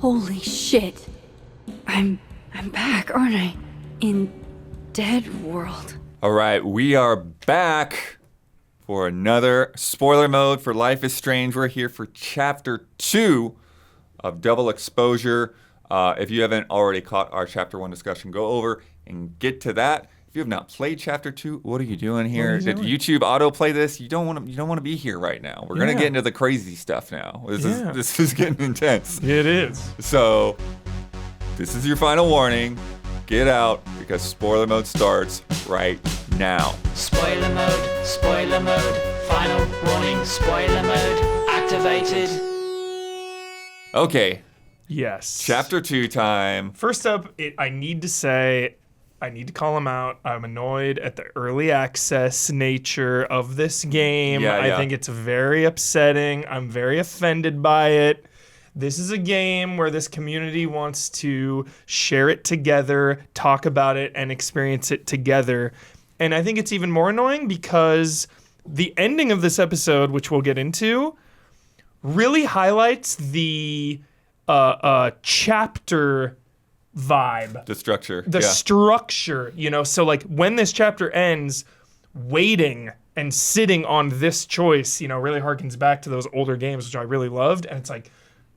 Holy shit. I'm back, aren't I? In Dead World. All right, we are back for another spoiler mode for Life is Strange. We're here for Chapter 2 of Double Exposure. If you haven't already caught our Chapter 1 discussion, go over and get to that. If you have not played Chapter 2, what are you doing here? Did YouTube autoplay this? You don't want to be here right now. We're gonna get into the crazy stuff now. This is getting intense. It is. So this is your final warning. Get out, because spoiler mode starts right now. Spoiler mode, final warning, spoiler mode, activated. Okay, Yes. Chapter 2 time. First up, I need to call him out. I'm annoyed at the early access nature of this game. I think it's very upsetting. I'm very offended by it. This is a game where this community wants to share it together, talk about it, and experience it together. And I think it's even more annoying because the ending of this episode, which we'll get into, really highlights the chapter vibe. The structure. The structure, so like when this chapter ends, waiting and sitting on this choice, really harkens back to those older games, which I really loved. And it's like,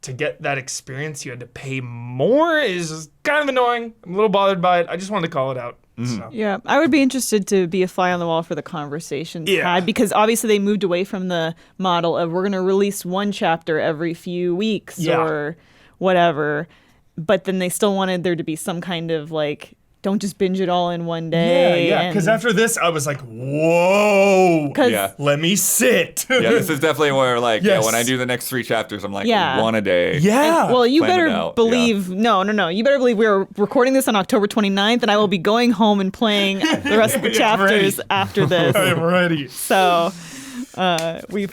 to get that experience, you had to pay more is kind of annoying. I'm a little bothered by it. I just wanted to call it out. So. Yeah, I would be interested to be a fly on the wall for the conversations had, because obviously they moved away from the model of we're going to release one chapter every few weeks or whatever, but then they still wanted there to be some kind of like, don't just binge it all in one day. Yeah, because after this, I was like, whoa, let me sit. This is definitely where, like, when I do the next 3 chapters, I'm like, one a day. Yeah. And, well, you better believe, no. You better believe we're recording this on October 29th, and I will be going home and playing the rest of the chapters after this. I am ready. So we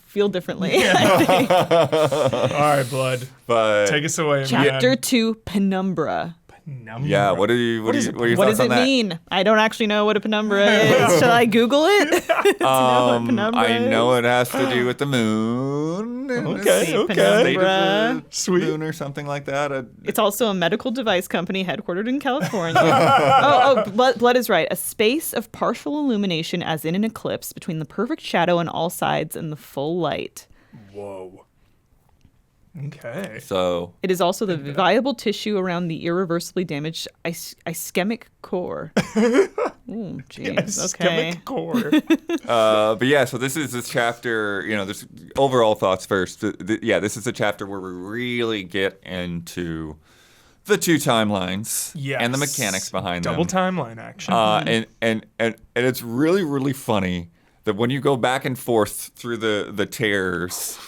feel differently, I think. All right, Blood. But take us away, Chapter 2, Penumbra. Penumbra. Yeah, what are your What thoughts does on it that? mean? I don't actually know what a penumbra is. Should I Google it? to know what penumbra I know is? it has to do with the moon. Okay. State of Penumbra. the Sweet. moon or something like that. It's also a medical device company headquartered in California. Blood is right. A space of partial illumination as in an eclipse between the perfect shadow on all sides and the full light. Whoa. Okay. So It is also the viable tissue around the irreversibly damaged ischemic core. Ooh, jeez. Okay. Ischemic core. but yeah, so this is this chapter, there's overall thoughts first. This is a chapter where we really get into the 2 timelines and the mechanics behind Double them. timeline action. And it's really, really funny that when you go back and forth through the tears,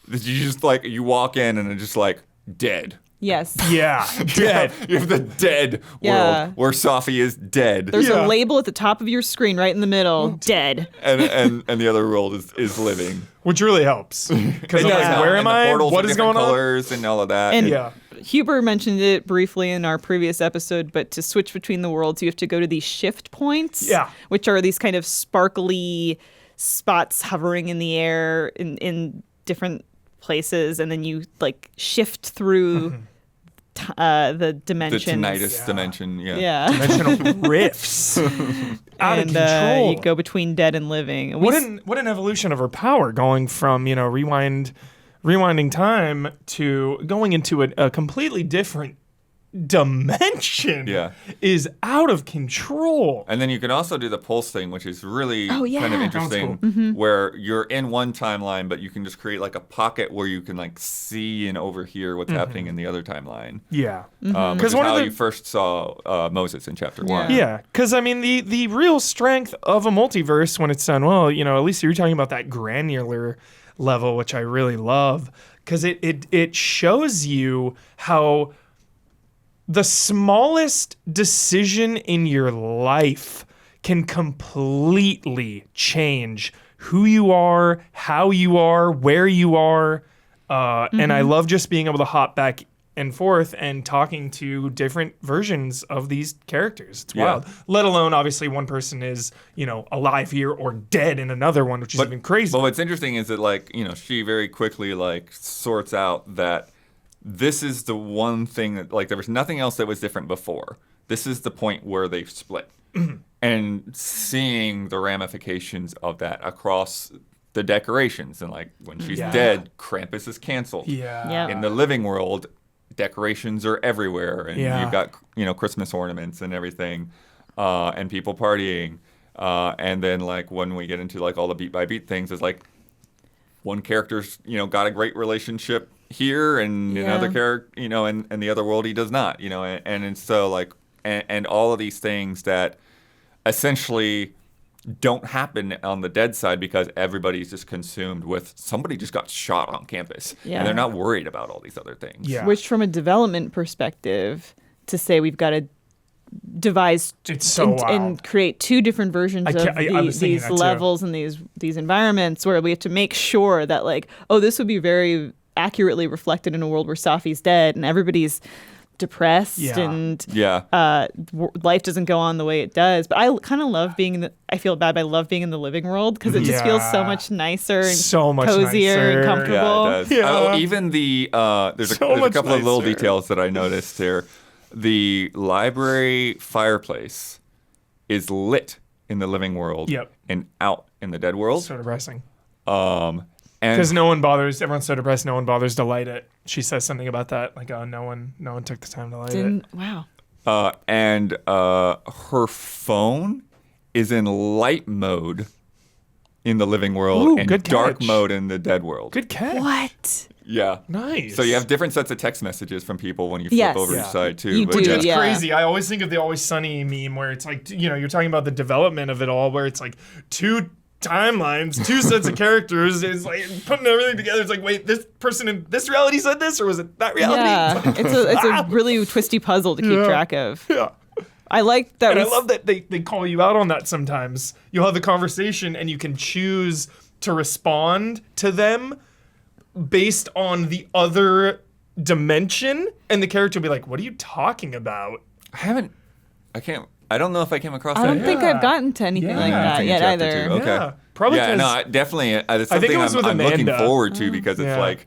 that you just like, you walk in and it's just like, dead. Yes. Yeah. Dead. You have the dead world where Safi is dead. There's a label at the top of your screen right in the middle. Dead. And the other world is living. Which really helps. Because It does help. where And am the I? portals What are is different going on? colors and all of that. And Yeah. Huber mentioned it briefly in our previous episode, but to switch between the worlds, you have to go to these shift points, which are these kind of sparkly spots hovering in the air in different places, and then you like shift through the dimensions. The tinnitus dimension, Yeah. Dimensional rifts. Out of control. You go between dead and living. What an evolution of her power, going from, rewinding time to going into a completely different dimension is out of control. And then you can also do the pulse thing, which is really Oh, yeah. kind of interesting, Cool. where you're in one timeline, but you can just create like a pocket where you can like see and overhear what's happening in the other timeline. Yeah. Which is how you first saw Moses in chapter 1. Yeah, because I mean, the real strength of a multiverse when it's done well, at least you're talking about that granular level, which I really love, because it shows you how the smallest decision in your life can completely change who you are, how you are, where you are. And I love just being able to hop back and forth and talking to different versions of these characters. It's wild. Let alone, obviously, one person is, alive here or dead in another one, which is even crazy. But what's interesting is that, like, she very quickly, like, sorts out that this is the one thing that, like, there was nothing else that was different before. This is the point where they've split. And seeing the ramifications of that across the decorations. And, like, when she's dead, Krampus is canceled. Yeah. In the living world, decorations are everywhere. And you've got, Christmas ornaments and everything. And people partying. And then, like, when we get into, like, all the beat-by-beat things, it's like one character's, got a great relationship here, and another character, and the other world he does not, and so, like, and all of these things that essentially don't happen on the dead side because everybody's just consumed with somebody just got shot on campus, and they're not worried about all these other things. Yeah. Which, from a development perspective, to say we've got to devise It's so wild. and create two different versions of I was thinking these that too. levels and these environments, where we have to make sure that, like, oh, this would be very accurately reflected in a world where Safi's dead and everybody's depressed and life doesn't go on the way it does. But I kind of love being I feel bad, but I love being in the living world because it just feels so much nicer and so much cozier nicer. and comfortable. Yeah, it does. Yeah. Oh, even the there's a couple of little details that I noticed there. The library fireplace is lit in the living world and out in the dead world. So depressing. Because no one bothers. Everyone's so depressed. No one bothers to light it. She says something about that, like, "Oh, no one took the time to light it." Wow. And her phone is in light mode in the living world and dark mode in the dead world. Good catch. What? Yeah. Nice. So you have different sets of text messages from people when you flip over each side too. You do, It's crazy. I always think of the Always Sunny meme where it's like, you're talking about the development of it all, where it's like two timelines, two sets of characters. It's like putting everything together. It's like, wait, this person in this reality said this, or was it that reality? Yeah, it's a really twisty puzzle to keep track of. Yeah. I like that. And I love that they call you out on that sometimes. You'll have the conversation and you can choose to respond to them based on the other dimension, and the character will be like, "What are you talking about?" I don't know if I came across that. I don't think I've gotten to anything like that yet Chapter either. 2. Okay. Yeah, probably. Yeah, no, definitely. It's I think something it was with I'm looking Amanda. forward to because it's like,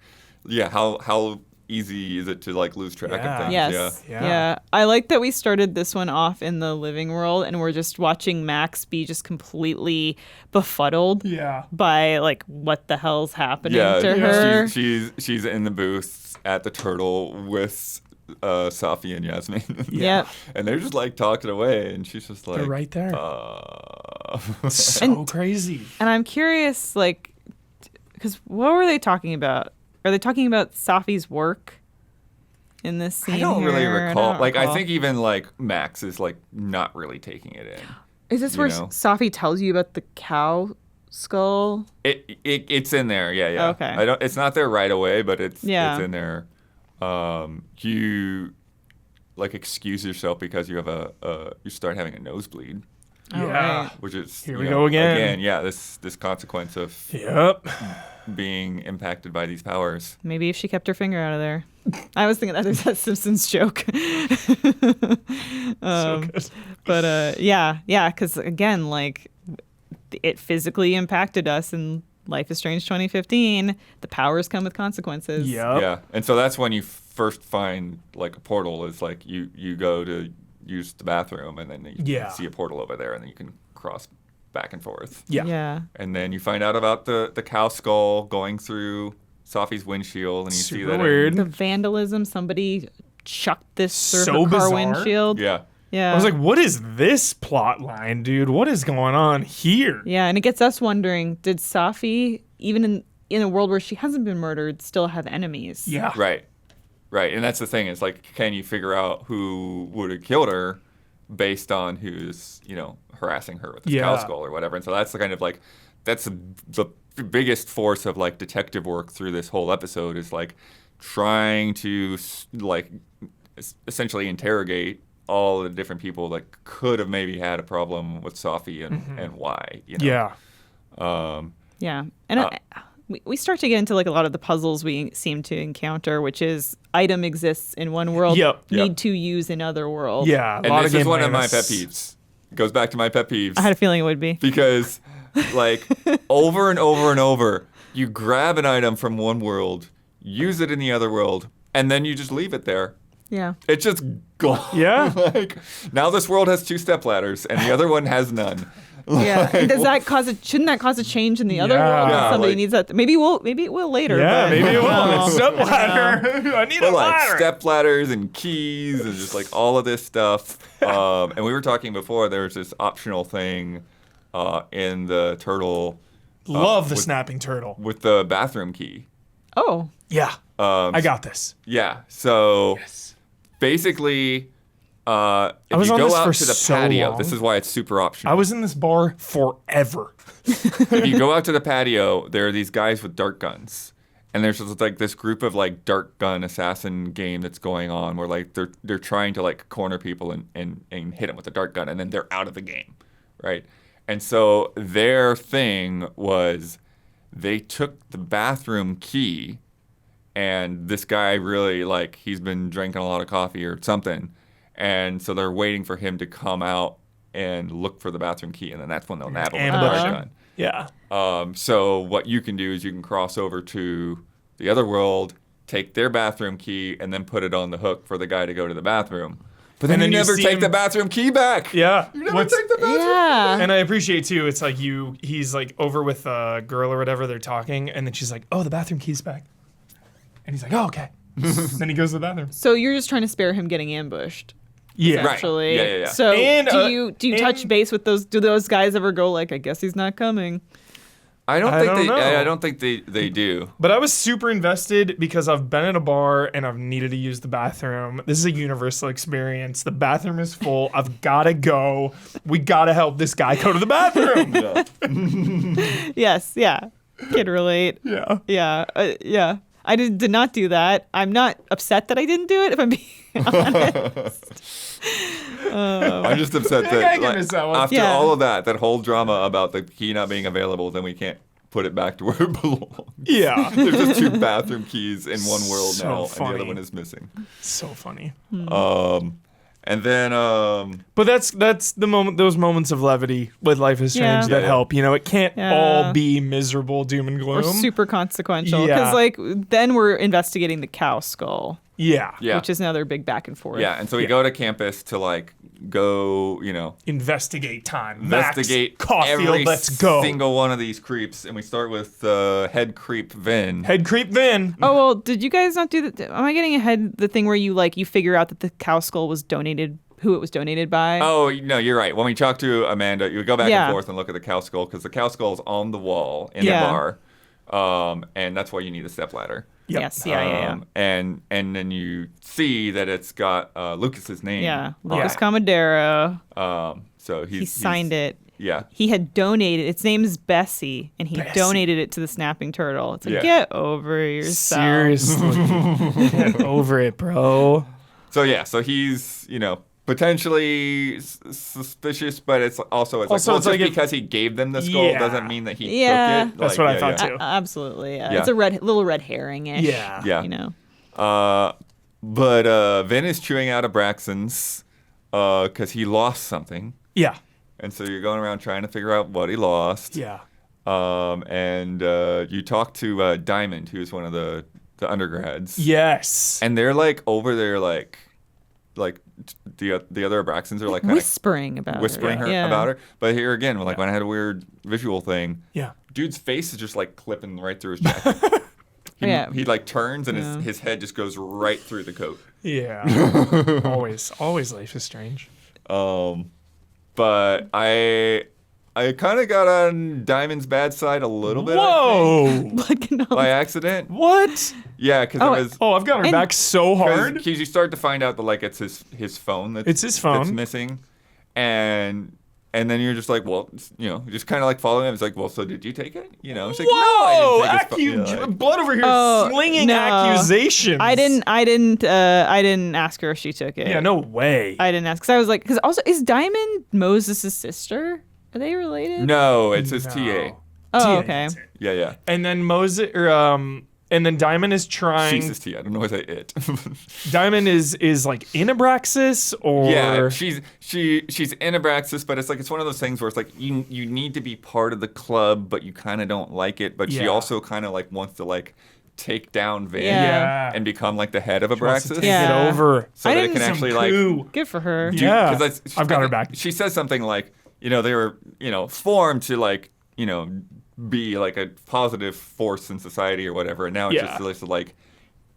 how easy is it to, like, lose track of things? Yes. Yeah. Yeah. I like that we started this one off in the living world and we're just watching Max be just completely befuddled by, like, what the hell's happening to her. She's in the booth at the Turtle with Safi and Yasmin. Yep. And they're just, like, talking away, and she's just like, They're right there. And crazy. And I'm curious, like, because what were they talking about? Are they talking about Safi's work in this scene? I don't really recall. I I think even, like, Max is, like, not really taking it in. Is this where Safi tells you about the cow skull? It's in there. Yeah. Okay. It's not there right away, but it's in there. You, like, excuse yourself because you have you start having a nosebleed. Right. Which is Here we go again. This consequence of being impacted by these powers. Maybe if she kept her finger out of there. I was thinking that is that Simpsons joke. So good. But because again, like, it physically impacted us in Life is Strange 2015. The powers come with consequences. Yeah, and so that's when you first find, like, a portal. Is like you go to use the bathroom, and then you see a portal over there, and then you can cross back and forth. Yeah. And then you find out about the cow skull going through Safi's windshield, and you see that weird. The vandalism, somebody chucked this through So her car bizarre. windshield. Yeah. Yeah. I was like, what is this plot line, dude? What is going on here? Yeah, and it gets us wondering, did Safi, even in a world where she hasn't been murdered, still have enemies? Yeah. Right. And that's the thing. Is, like, can you figure out who would have killed her based on who's, harassing her with this cow skull or whatever? And so that's the kind of, like, that's the biggest force of, like, detective work through this whole episode is, like, trying to, like, essentially interrogate all the different people that could have maybe had a problem with Safi and why. Yeah. Yeah. And we start to get into, like, a lot of the puzzles we seem to encounter, which is item exists in one world, need to use in other worlds. Yeah. And this is one of my pet peeves. It goes back to my pet peeves. I had a feeling it would be. Because, like, over and over and over, you grab an item from one world, use it in the other world, and then you just leave it there. Yeah. It's just gone. Yeah. Like, now this world has 2 stepladders, and the other one has none. Yeah. And does Like, that cause shouldn't that cause a change in the other Yeah. world? Yeah, Somebody like- needs that. Maybe it will later. Yeah, but, maybe it will. no. Step ladder. I need a But like ladder. step ladders and keys and just like all of this stuff. And we were talking before, there's this optional thing in the turtle Love the with- snapping turtle. with the bathroom key. Oh. Yeah. I got this. Yeah. So basically, if was you on go this out for to the so patio, long. this is why it's super optional. I was in this bar forever. If you go out to the patio, there are these guys with dart guns. And there's just like this group of like dart gun assassin game that's going on where like they're trying to like corner people and hit them with a dart gun, and then they're out of the game, right? And so their thing was they took the bathroom key, and this guy really like he's been drinking a lot of coffee or something, and so they're waiting for him to come out and look for the bathroom key, and then that's when they'll nab him with the Ambush dart him. gun. Yeah. So what you can do is you can cross over to the other world, take their bathroom key, and then put it on the hook for the guy to go to the bathroom. But then, And then you you never see take him- the bathroom key back. Yeah. You never take the bathroom. Yeah. And I appreciate too, it's like he's like over with a girl or whatever, they're talking, and then she's like, "Oh, the bathroom key's back." And he's like, "Oh, okay." Then he goes to the bathroom. So you're just trying to spare him getting ambushed. Yeah. Right. Actually. Yeah. So And, do you touch and- base with those? Do those guys ever go like, I guess he's not coming? I don't I think don't know. I don't think they do. But I was super invested because I've been at a bar and I've needed to use the bathroom. This is a universal experience. The bathroom is full. I've got to go. We got to help this guy go to the bathroom. Yes. Yeah. Can relate. Yeah. Yeah. Yeah. I did not do that. I'm not upset that I didn't do it. If I'm being honest. I'm just upset I that give like, this that one. after Yeah. all of that whole drama about the key not being available, then we can't put it back to where it belongs. Yeah. There's just 2 bathroom keys in one world So now, and the funny. other one is missing. So funny. And then But that's the moment. Those moments of levity with Life is Strange Yeah. that Yeah. help. You know, it can't Yeah. all be miserable doom and gloom. Or super consequential. Yeah. Because like then we're investigating the cow skull, Yeah. yeah, which is another big back and forth. yeah, and so we Yeah. go to campus to like go, Investigate time. investigate Max, Caulfield, every let's go. single one of these creeps, and we start with head creep Vin. Head creep Vin. Oh well, did you guys not do that? Am I getting ahead? The thing where you figure out that the cow skull was donated, who it was donated by? Oh no, you're right. When we talk to Amanda, you go back Yeah. and forth and look at the cow skull because the cow skull's on the wall in Yeah. the bar, and that's why you need a stepladder. Yep. Yes. Yeah. And then you see that it's got Lucas's name. Yeah. on Lucas it. Camadero. So He signed it. Yeah. He had donated. Its name is Bessie, and he Bessie. donated it to the snapping turtle. It's like, Yeah. get over yourself. Seriously. Get over it, bro. So yeah, so he's potentially suspicious, but it's also Also, well, it's just like if- because he gave them the skull Yeah. doesn't mean that he Yeah. took it. That's what I thought too. Absolutely. Yeah. Yeah. It's a little red herring-ish. Yeah. Yeah. You know. But Vin is chewing out of Braxton's because he lost something, Yeah. and so you're going around trying to figure out what he lost. Yeah. And you talk to Diamond, who's one of the undergrads. Yes. And they're like over there, like the other Abraxans are like kind of Whispering about whispering her. her Yeah. about her. But here again, like when I had a weird visual thing, Yeah. dude's face is just like clipping right through his jacket. Yeah. He like turns and Yeah. his head just goes right through the coat. Yeah. always Life is Strange. But I kind of got on Diamond's bad side a little bit. I Whoa. Like, no. think, by accident. What? Yeah, because Oh, it was. Oh, I've got her And- back so hard. Because you start to find out that like it's his phone that's It's his phone. that's missing, and then you're just like, well, just kind of like following him. It's like, well, so did you take it? It's like, Whoa! no, I didn't take his phone. Blood over here Oh, slinging no. accusations. I didn't ask her if she took it. Yeah, no way. I didn't ask because I was like, because also is Diamond Moses' sister? Are they related? No, it's his No. TA. Oh, TA, okay. that's it. Yeah. And then Moses, and then Diamond is trying. She's his TA. I don't know why I say it. Diamond is like in Abraxas, or Yeah, she's in Abraxas, but it's one of those things where it's like you need to be part of the club, but you kind of don't like it. But she Yeah. also kind of like wants to like take down Vin Yeah. and become like the head of Wants to Abraxas. take Yeah. it over. So I they didn't- can Some actually like Good for her. Yeah. 'cause I've got her back. She says something like, you know, they were, you know, formed to like, you know, be like a positive force in society or whatever. And now it's just this like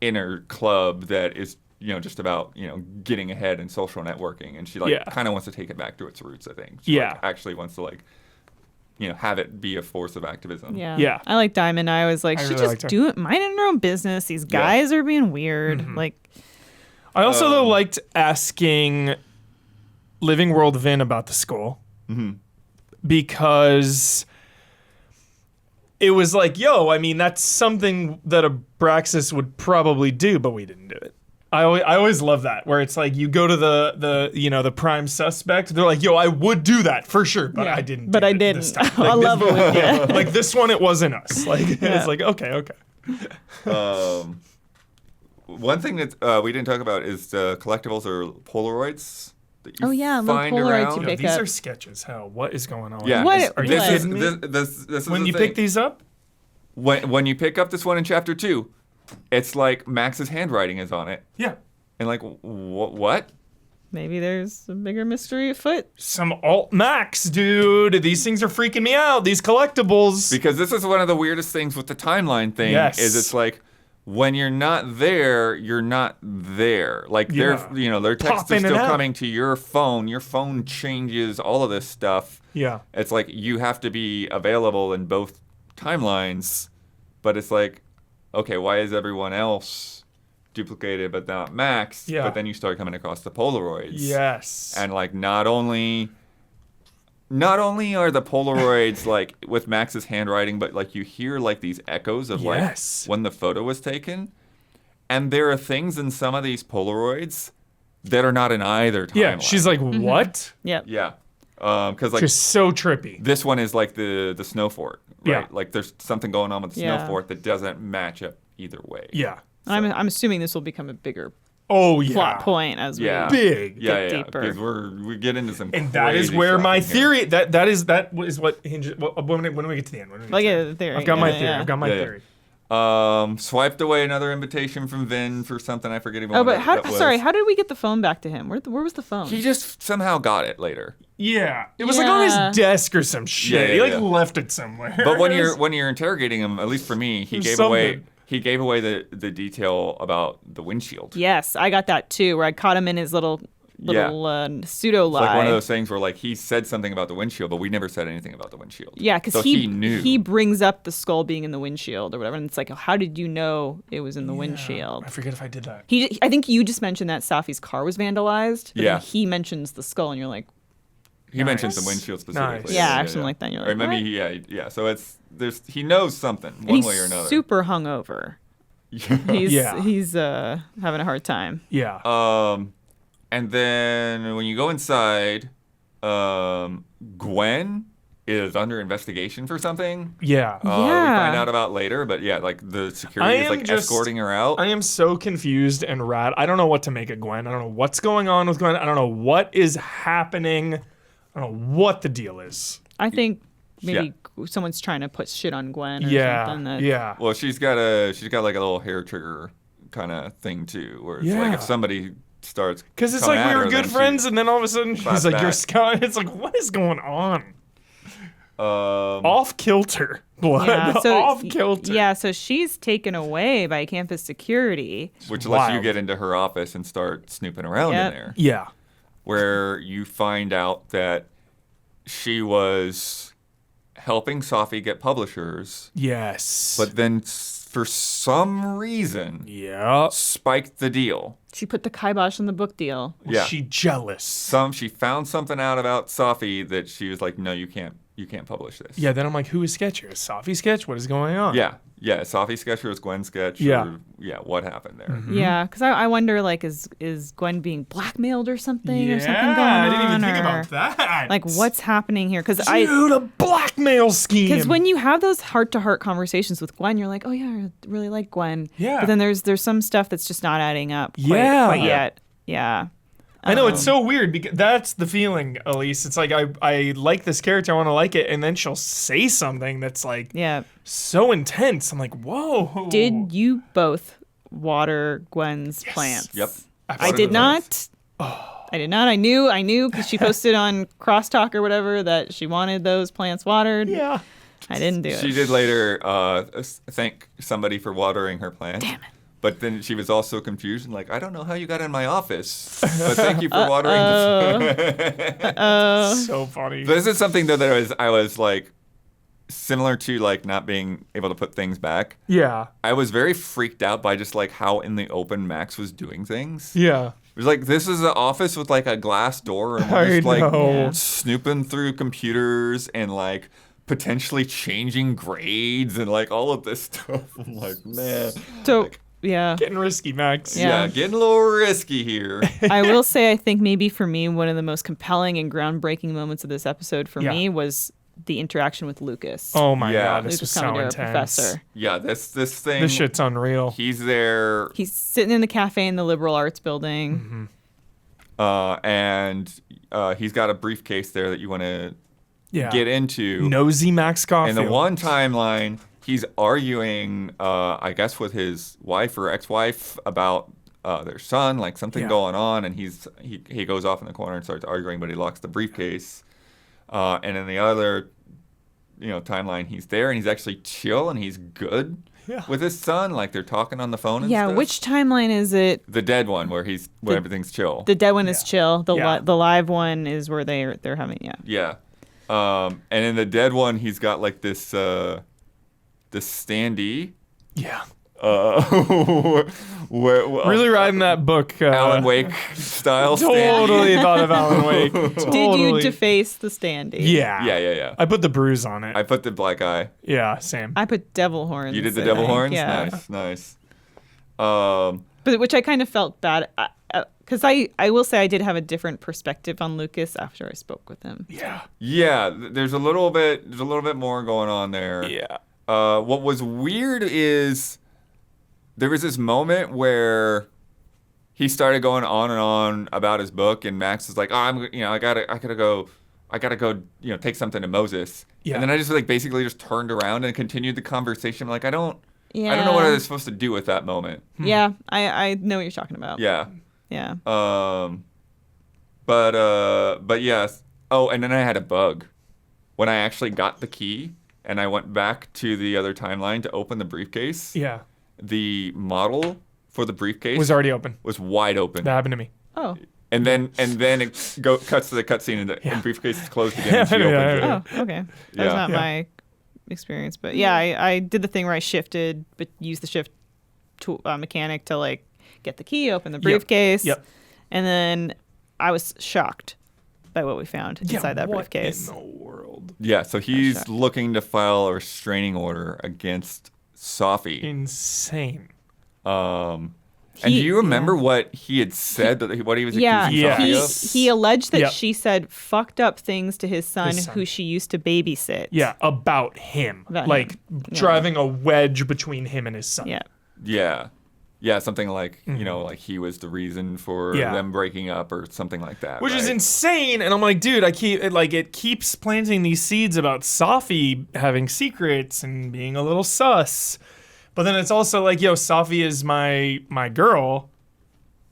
inner club that is, you know, just about, you know, getting ahead in social networking. And she like kind of wants to take it back to its roots, I think. She like, actually wants to like, you know, have it be a force of activism. Yeah. I like Diamond. I was like, she really just minding her own business. These guys are being weird. Like, I also though liked asking Living World Vin about the skull because it was like, yo, I mean, that's something that Abraxas would probably do, but we didn't do it. I always love that, where it's like you go to the you know, the prime suspect. They're like, yo, I would do that for sure, but I didn't. But do I it didn't. this time. I'll level with you. Like this one, it wasn't us. Like it's like okay. One thing that we didn't talk about is collectibles or Polaroids. That you little find Polaroids around. you Yo, pick these up. are sketches. Hell, what is going on? Yeah, What- Are you this is kidding me? this is When the you thing. pick these up, when you pick up this one in chapter 2, it's like Max's handwriting is on it, yeah. and like what? Maybe there's a bigger mystery afoot. Some alt max, dude. These things are freaking me out. These collectibles. Because this is one of the weirdest things with the timeline thing. Yes. Is it's like when you're not there, you're not there. Like Yeah. their texts Pop are in and still out. coming to your phone. Your phone changes all of this stuff. Yeah. It's like you have to be available in both timelines, but it's like, okay, why is everyone else duplicated but not Max? Yeah. But then you start coming across the Polaroids. Yes. And like not only are the Polaroids like with Max's handwriting, but like you hear like these echoes of Yes. like when the photo was taken. And there are things in some of these Polaroids that are not in either timeline. Yeah. She's like, what? Yep. Yeah. Because like Just so trippy. this one is like the snow fort, right? Yeah. Like there's something going on with the Yeah. snow fort that doesn't match up either way. Yeah. I'm assuming this will become a bigger Oh yeah. plot point as we. Yeah. Big. Yeah, Get yeah. deeper. Because we get into some And that is crazy where stuff my in here. theory. That is what hinges. When we get to the end. When we get Like to the a end. theory. I've got my Yeah, theory. yeah. I've got my Yeah, yeah. theory. Swiped away another invitation from Vin for something I forget even. Oh, what but how? that was. Sorry, how did we get the phone back to him? Where was the phone? He just somehow got it later. Yeah. It was like on Yeah. his desk or some shit. Yeah, He like yeah. left it somewhere. But when It was- you're interrogating him, at least for me, he There's gave away something. the detail about the windshield. Yes, I got that too. Where I caught him in his little pseudo lie. It's like one of those things where like he said something about the windshield, but we never said anything about the windshield. Yeah, because so he knew. he brings up the skull being in the windshield or whatever, and it's like, how did you know it was in the windshield? I forget if I did that. I think you just mentioned that Safi's car was vandalized. But Yeah. then he mentions the skull, and you're like, He mentions the Nice. windshield specifically. Nice. Yeah, or something like that. You're Or like, maybe what? yeah. So he knows something And one he's way or another. super hungover. He's Yeah. he's having a hard time. Yeah. And then when you go inside, Gwen is under investigation for something. yeah. We Yeah. find out about later, but yeah, like the security is am like just- escorting her out. I am so confused and rad. I don't know what to make of Gwen. I don't know what's going on with Gwen. I don't know what is happening. I don't know what the deal is. I think maybe someone's trying to put shit on Gwen or Yeah. something. That, Yeah. Well, she's got like a little hair trigger kind of thing too, where it's like Yeah. if somebody starts Because it's coming like we at were her, good then friends, and then all of a sudden claps she's like, "You're back. Scott." It's like, what is going on? Um, Off kilter, blood. Yeah, so Off kilter. Yeah, so she's taken away by campus security. which lets you wild. get into her office and start snooping around Yep. in there, Yeah. where you find out that she was helping Safi get publishers, Yes. but then for some reason yeah. spiked the deal. She put the kibosh on the book deal. Yeah. She jealous. She found something out about Safi that she was like, no, you can't publish this. Yeah. Then I'm like, who is Sketch here? Is Safi Sketch? What is going on? Yeah. Safi sketch or is Gwen sketch? Yeah. Or, what happened there? Yeah, because I wonder, like, is Gwen being blackmailed or something, or something going on? I didn't even think or, about that. Like, what's happening here? Because Dude, a blackmail scheme. Because when you have those heart-to-heart conversations with Gwen, you're like, oh yeah, I really like Gwen. Yeah. But then there's some stuff that's just not adding up. Yeah. Quite yet. Yeah. I know, it's so weird because that's the feeling, Elyse. It's like I like this character, I want to like it, and then she'll say something that's like so intense. I'm like, whoa. Did you both water Gwen's plants? Yep. I did not. I did not. I knew because she posted on Crosstalk or whatever that she wanted those plants watered. Yeah. I didn't do it. She did later thank somebody for watering her plant. Damn it. But then she was also confused and like, I don't know how you got in my office, but thank you for watering the So funny. This is something though that I was like, similar to like not being able to put things back. Yeah. I was very freaked out by just like how in the open Max was doing things. Yeah. It was like, this is an office with like a glass door and we're just like snooping through computers and like potentially changing grades and like all of this stuff. I'm like, man. So, like, yeah. Getting risky, Max. Yeah, getting a little risky here. I will say, I think maybe for me, one of the most compelling and groundbreaking moments of this episode for me was the interaction with Lucas. Oh my God, this Lucas was so coming to intense. our professor. Yeah, this thing. This shit's unreal. He's there. He's sitting in the cafe in the liberal arts building. And he's got a briefcase there that you want to get into. Nosy Max Caulfield. And the one timeline, he's arguing, I guess, with his wife or ex-wife about their son, like something going on, and he goes off in the corner and starts arguing, but he locks the briefcase. And in the other, timeline, he's there and he's actually chill and he's good with his son. Like they're talking on the phone and stuff. Which timeline is it? The dead one where everything's chill. The dead one is chill. The live one is where they're having Yeah. And in the dead one, he's got like this standee. Yeah. Really riding that book. Alan Wake style Totally standee. thought of Alan Wake. Totally. Did you deface the standee? Yeah. Yeah. I put the bruise on it. I put the black eye. Yeah, same. I put devil horns. You did the I devil think. horns? Yeah. Nice. But which I kind of felt bad because I will say I did have a different perspective on Lucas after I spoke with him. Yeah. There's a little bit more going on there. Yeah. What was weird is there was this moment where he started going on and on about his book, and Max was like, "Oh, I gotta go, take something to Moses." Yeah. And then I just like basically just turned around and continued the conversation. Like I don't know what I was supposed to do with that moment. Yeah, I know what you're talking about. Yeah. Yeah. But yes. Oh, and then I had a bug when I actually got the key and I went back to the other timeline to open the briefcase. Yeah. The model for the briefcase Was already open. Was wide open. That happened to me. Oh. And then it cuts to the cutscene and the briefcase is closed again. And she opens it. Oh, okay. That's not my experience, but I did the thing where I shifted, but used the shift mechanic to like get the key, open the briefcase. Yep. And then I was shocked by what we found inside that briefcase. What in the world? Yeah, so he's looking to file a restraining order against Sophie. Insane. And do you remember what he had said, what he was accusing Sophie of? He alleged that she said fucked up things to his son who she used to babysit. Yeah, about him. Driving a wedge between him and his son. Yeah, something like, like he was the reason for them breaking up or something like that. Which is insane. And I'm like, dude, it keeps planting these seeds about Sophie having secrets and being a little sus. But then it's also like, Sophie is my girl.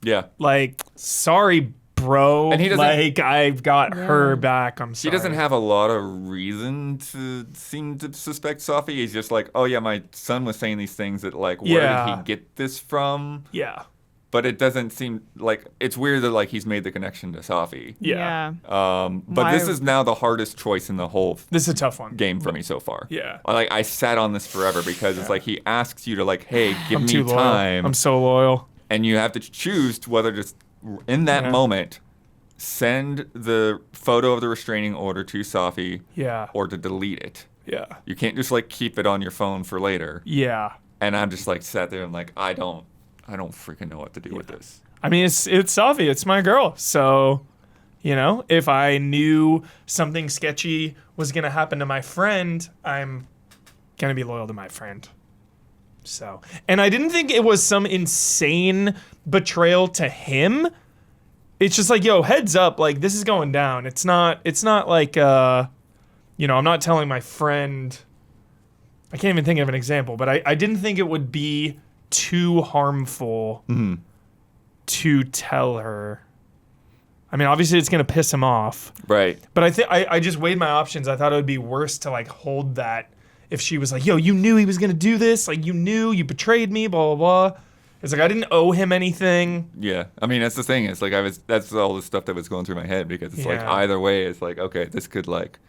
Yeah. Like, sorry, bro. And he doesn't, I've got her back. I'm sorry. He doesn't have a lot of reason to seem to suspect Sophie. He's just like, oh yeah, my son was saying these things that like, where did he get this from? Yeah. But it doesn't seem like, it's weird that like he's made the connection to Sophie. Yeah. But this is now the hardest choice in the whole this is a tough one. Game for me so far. Yeah. Like I sat on this forever because it's like he asks you to like, hey, give me loyal. time. I'm so loyal. And you have to choose whether to, in that moment, send the photo of the restraining order to Sophie or to delete it. Yeah. You can't just like keep it on your phone for later. Yeah. And I'm just like sat there and like, I don't freaking know what to do with this. I mean, it's Sophie. It's my girl. So, if I knew something sketchy was going to happen to my friend, I'm going to be loyal to my friend. So, and I didn't think it was some insane betrayal to him. it's just like, yo, heads up, like this is going down. It's not like I'm not telling my friend. I can't even think of an example, but I didn't think it would be too harmful to tell her. I mean, obviously it's gonna piss him off, Right. but I think I just weighed my options. I thought it would be worse to like hold that if she was like, yo, you knew he was gonna do this, like you knew, you betrayed me, blah blah blah. It's like I didn't owe him anything. Yeah. I mean, that's the thing. It's like that's all the stuff that was going through my head because it's like Yeah. either way, it's like, okay, this could like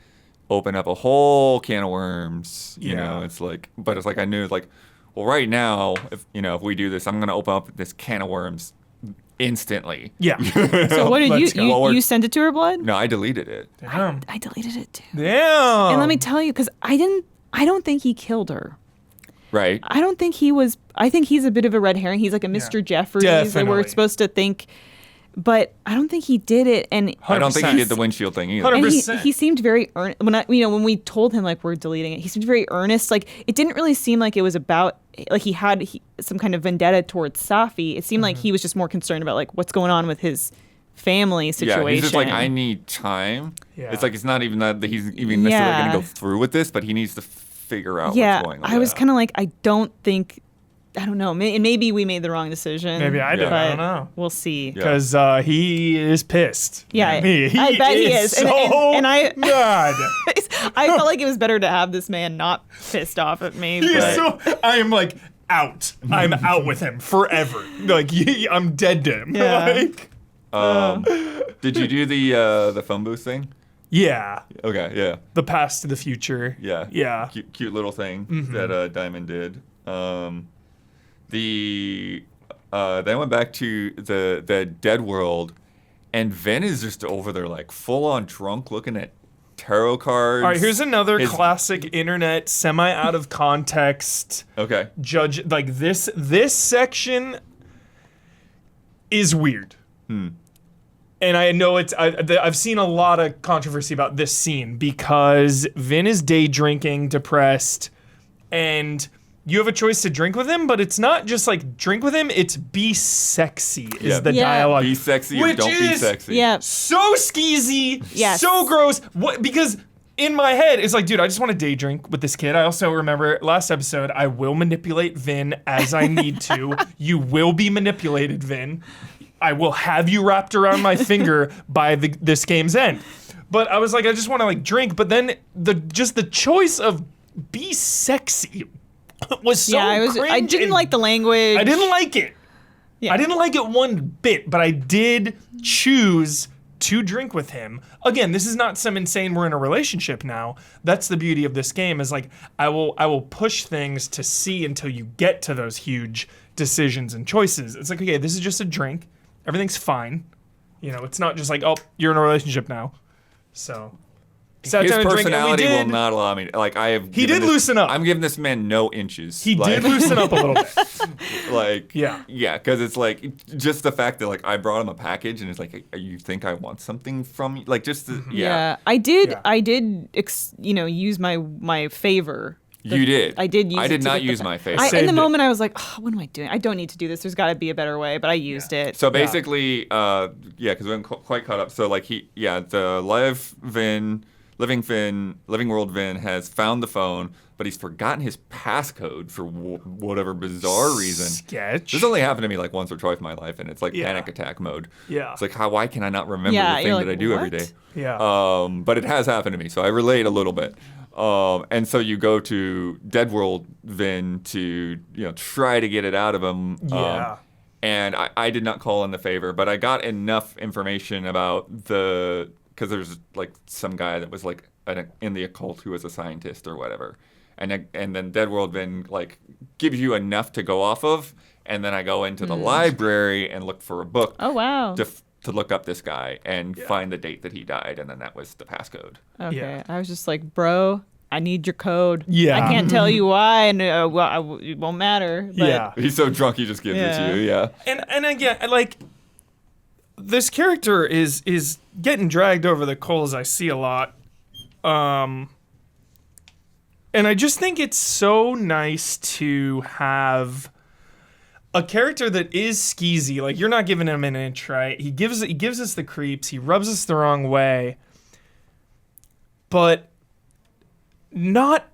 open up a whole can of worms. You know, Yeah. it's like, but it's like I knew like, well, right now, if we do this, I'm going to open up this can of worms instantly. Yeah. So what did Let's go. you send it to her, Blood? No, I deleted it. Damn. I deleted it too. Damn. And let me tell you, because I don't think he killed her. Right. I don't think he was. I think he's a bit of a red herring. He's like a Mr. Jeffries that we're Definitely. supposed to think, but I don't think he did it. And I don't think he 100%. did the windshield thing either. 100%. and he seemed very earnest when we told him like we're deleting it. He seemed very earnest. Like it didn't really seem like it was about like he had some kind of vendetta towards Safi. It seemed like he was just more concerned about like what's going on with his family situation. Yeah, he's just like, I need time. Yeah. It's like it's not even that he's even necessarily going to go through with this, but he needs to figure out Yeah, what's going on. I was kind of like, I don't know. Maybe we made the wrong decision. Maybe I did. but I don't know. We'll see. Yeah. Because he is pissed. Yeah, I mean, I bet he is. So And I- mad. I felt like it was better to have this man not pissed off at me. He is but- so. I am like out. I'm out with him forever. Like I'm dead to him. Yeah. Like, Did you do the phone booth thing? yeah. Okay, yeah. The past to the future. Yeah. Yeah. Cute little thing that Diamond did. Then I went back to the dead world, and Vin is just over there like full on drunk, looking at tarot cards. All right. Here's another His- classic internet semi out of context. Okay. Judge like this section is weird. And I know I've seen a lot of controversy about this scene because Vin is day drinking, depressed, and you have a choice to drink with him, but it's not just like drink with him, it's be sexy is Yeah. the Yeah. dialogue. Be sexy or Which don't be is sexy. Yeah. so skeezy, Yes. so gross. What? Because in my head, it's like, dude, I just want to day drink with this kid. I also remember last episode, I will manipulate Vin as I need to. You will be manipulated, Vin. I will have you wrapped around my finger by this game's end. But I was like, I just want to like drink. But then the choice of be sexy was so I cringe didn't and like the language. I didn't like it. Yeah. I didn't like it one bit, but I did choose to drink with him. Again, this is not some insane we're in a relationship now. That's the beauty of this game is like I will push things to see until you get to those huge decisions and choices. It's like, okay, this is just a drink. Everything's fine. You know, it's not just like, oh, you're in a relationship now. So sat His down and drank, and we personality will did- not allow me. Like I have. He given did loosen up. I'm giving this man no inches. He like, did loosen up a little bit. Like Yeah. yeah, because it's like just the fact that like I brought him a package and it's like you think I want something from you, like just the, Yeah, I did. Yeah. I did. Use my favor. You did. I did use. I it did to not get the use fa- my favor. In the Saved it. moment, I was like, oh, "What am I doing? I don't need to do this. There's got to be a better way." But I used it. So basically, because we haven't quite caught up. So like the living world Vin has found the phone, but he's forgotten his passcode for whatever bizarre reason. Sketch. This only happened to me like once or twice in my life, and it's like Yeah. panic attack mode. Yeah. It's like why can I not remember Yeah, the thing you're that like, I do every "What?" day? Yeah. But it has happened to me, so I relate a little bit. And so you go to Dead World Vin to try to get it out of him. Yeah. And I did not call in the favor, but I got enough information about because there's like some guy that was like in the occult who was a scientist or whatever, and then Dead World Vin like gives you enough to go off of, and then I go into the library and look for a book. Oh wow. To look up this guy and find the date that he died, and then that was the passcode. Okay. Yeah. I was just like, bro, I need your code. Yeah. I can't tell you why, and it won't matter. But Yeah. He's so drunk he just gives it to you. Yeah. And again, like this character is getting dragged over the coals. I see a lot, and I just think it's so nice to have a character that is skeezy. Like, you're not giving him an inch, right? He gives us the creeps. He rubs us the wrong way. But not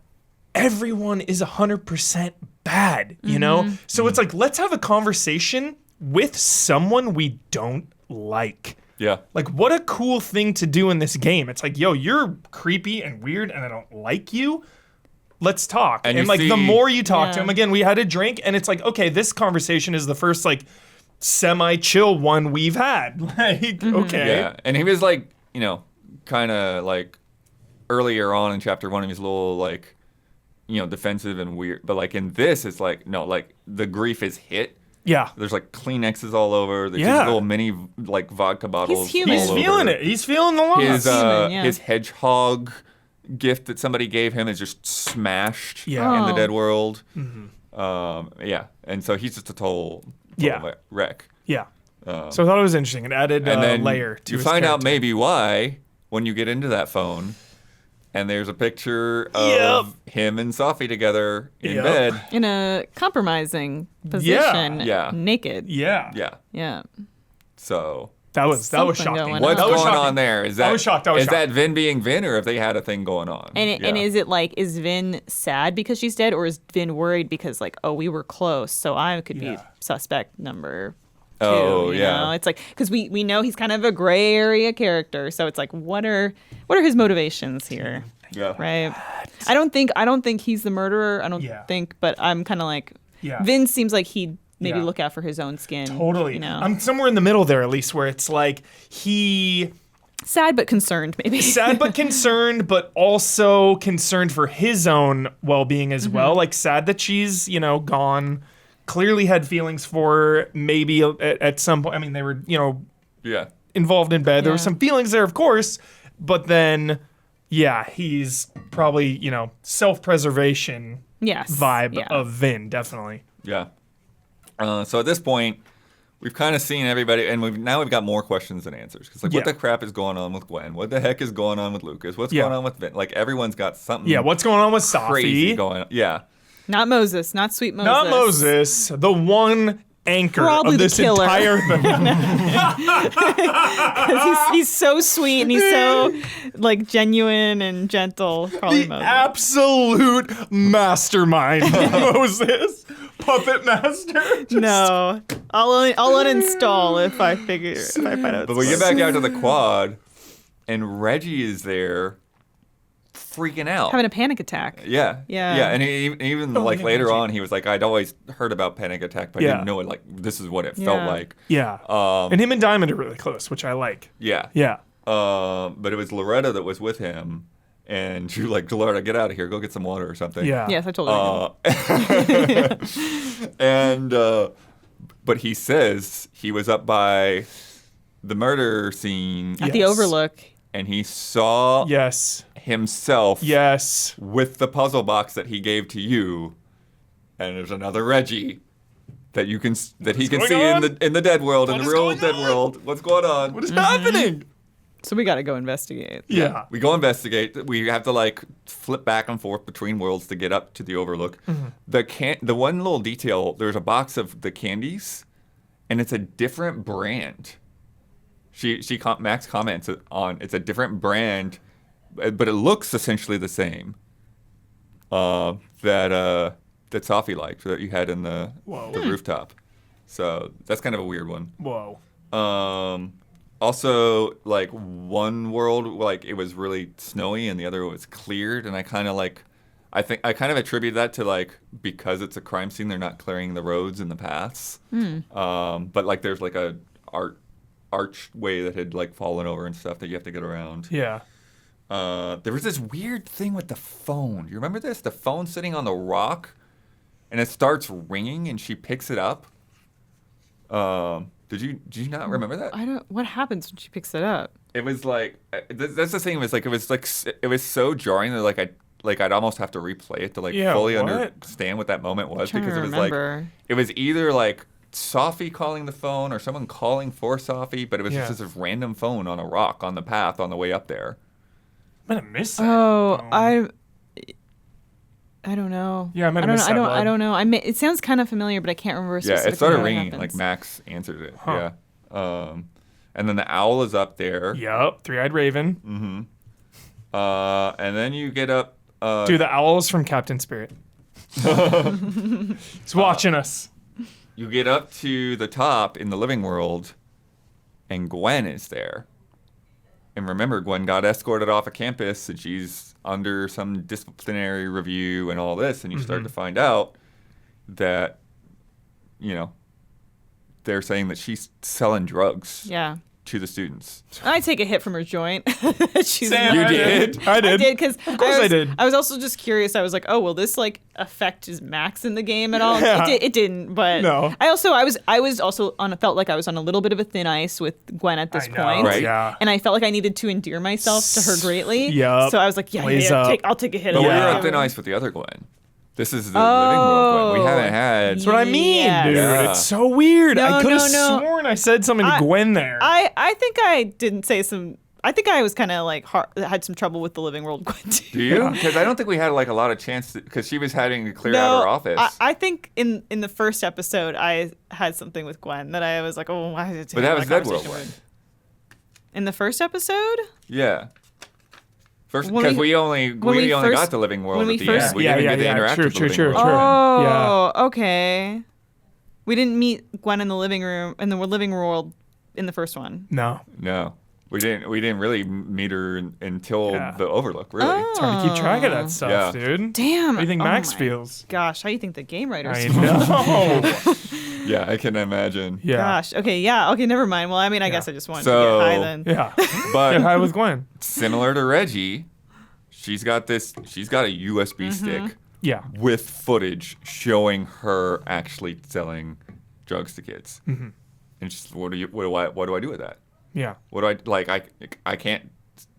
everyone is 100% bad, you know? So it's like, let's have a conversation with someone we don't like. Yeah. Like, what a cool thing to do in this game. It's like, yo, you're creepy and weird and I don't like you. Let's talk. And like, the more you talk to him, again, we had a drink and it's like, okay, this conversation is the first like semi-chill one we've had. Like, okay. Yeah. And he was like, you know, kind of like earlier on in chapter 1, he was a little like, you know, defensive and weird. But like in this, it's like, no, like the grief is hit. Yeah. There's like Kleenexes all over. There's these little mini like vodka bottles. He's human. He's feeling it. He's feeling the loss. His hedgehog gift that somebody gave him is just smashed in the dead world. And so he's just a total wreck. Yeah. So I thought it was interesting. It added a layer to you his find out character. maybe why when you get into that phone. And there's a picture of him and Sophie together in bed. In a compromising position. Yeah. Naked. Yeah. Yeah. So That was Something shocking. going what's on. going shocking. on there? Is that I was shocked. is that Vin being Vin, or have they had a thing going on? And is it like, is Vin sad because she's dead, or is Vin worried because like, oh, we were close, so I could be suspect number 2? Oh, you yeah. know? It's like, because we know he's kind of a gray area character, so it's like, what are his motivations here? Yeah. Right. I don't think he's the murderer. I don't think, but I'm kind of like, Vin seems like he'd maybe look out for his own skin. Totally. You know? I'm somewhere in the middle there, at least, where it's like he sad but concerned, maybe. sad but concerned, but also concerned for his own well-being as well. Like, sad that she's, you know, gone. Clearly had feelings for her, maybe at some point. I mean, they were, you know, involved in bed. There were some feelings there, of course, but then, he's probably, you know, self-preservation vibe of Vin, definitely. Yeah. So at this point, we've kind of seen everybody, and we've got more questions than answers. Because, like, what the crap is going on with Gwen? What the heck is going on with Lucas? What's going on with Vin? Like, everyone's got something. Yeah, what's going on with Sophie? Crazy going on. Yeah. Not Moses, not sweet Moses. Not Moses, the one anchor Probably of this the killer. entire thing. He's so sweet and he's so like genuine and gentle. Probably The Moses. absolute mastermind, Moses. Puppet master. No, I'll uninstall if I find out. But we get back out to the quad, and Reggie is there freaking out. Having a panic attack. Yeah. Yeah. And even like later on, he was like, I'd always heard about panic attack, but I didn't know it. Like, this is what it felt like. Yeah. And him and Diamond are really close, which I like. Yeah. Yeah. But it was Loretta that was with him, and she was like, Loretta, get out of here. Go get some water or something. Yeah. Yes, I told her. And but he says he was up by the murder scene At the Overlook. and he saw himself with the puzzle box that he gave to you, and there's another Reggie that he can see in the dead world, in the real dead world. What's going on? What is happening? So we got to go investigate. Yeah. We go investigate. We have to like flip back and forth between worlds to get up to the Overlook. The one little detail, there's a box of the candies, and it's a different brand. Max comments on it's a different brand, but it looks essentially the same. That Sophie liked that you had in the rooftop. So that's kind of a weird one. Whoa. Also, like, one world, like, it was really snowy and the other was cleared, and I kind of attribute that to, like, because it's a crime scene, they're not clearing the roads and the paths. But, like, there's, like, a archway that had, like, fallen over and stuff that you have to get around. Yeah. There was this weird thing with the phone. You remember this? The phone sitting on the rock, and it starts ringing, and she picks it up. Did you not remember that? What happens when she picks it up? It was like that's the thing. It was so jarring that I'd almost have to replay it to fully understand what that moment was, because it was like it was either like Sophie calling the phone or someone calling for Sophie, but it was just this random phone on a rock on the path on the way up there. I'm gonna miss that. Oh, I don't know. Yeah, I might have missed that, Blood. I don't know. It sounds kind of familiar, but I can't remember Yeah, specifically it started how ringing. happens. Like Max answered it. Huh. Yeah. And then the owl is up there. Yep, three-eyed raven. And then you get up. Dude, the owl is from Captain Spirit. He's watching us. You get up to the top in the living world, and Gwen is there. And remember, Gwen got escorted off of campus, and she's under some disciplinary review and all this. And you start to find out that, they're saying that she's selling drugs Yeah. to the students. I take a hit from her joint. She's Sam, You I did? I did. I did because Of course I did. I was also just curious. I was like, oh, will this like affect his Max in the game at all? Yeah. It didn't, but No. I was also felt like I was on a little bit of a thin ice with Gwen at this I know, point, Right. Yeah. and I felt like I needed to endear myself to her greatly. Yup. So I was like, Blaze up. I'll take a hit. But of we were that. on thin ice with the other Gwen. This is the living world Gwen. We haven't had. That's what I mean, Yes. dude. Yeah. It's so weird. No, I could have no. sworn I said something to Gwen there. I think I didn't say some. I think I was kind of like had some trouble with the living world Gwen too. Do you? Because I don't think we had like a lot of chance because she was having to clear out her office. I think in the first episode I had something with Gwen that I was like, oh, why did it But that was Dead World Gwen. In the first episode? Yeah. First, When because we- we only we got first- the living world when at we the first- end. We Yeah, didn't yeah, get to yeah. interact True, with the true, living true, world. true. Oh, Yeah. okay. We didn't meet Gwen in the living room in the living world in the first one. No. No, we didn't really meet her until Yeah. the Overlook. Really. It's hard to keep track of that stuff, Yeah. dude. Damn. How do you think oh Max my feels? Gosh, how do you think the game writers I feel? know. Yeah, I can imagine. Yeah. Gosh. Okay. Yeah. Okay. Never mind. Well, I mean, I guess I just wanted to So- get high then. Yeah. But Get high with Gwen. similar to Reggie, she's got a USB stick Yeah. with footage showing her actually selling drugs to kids. Mm-hmm. And she's, what do I do with that? Yeah. What do I like? I can't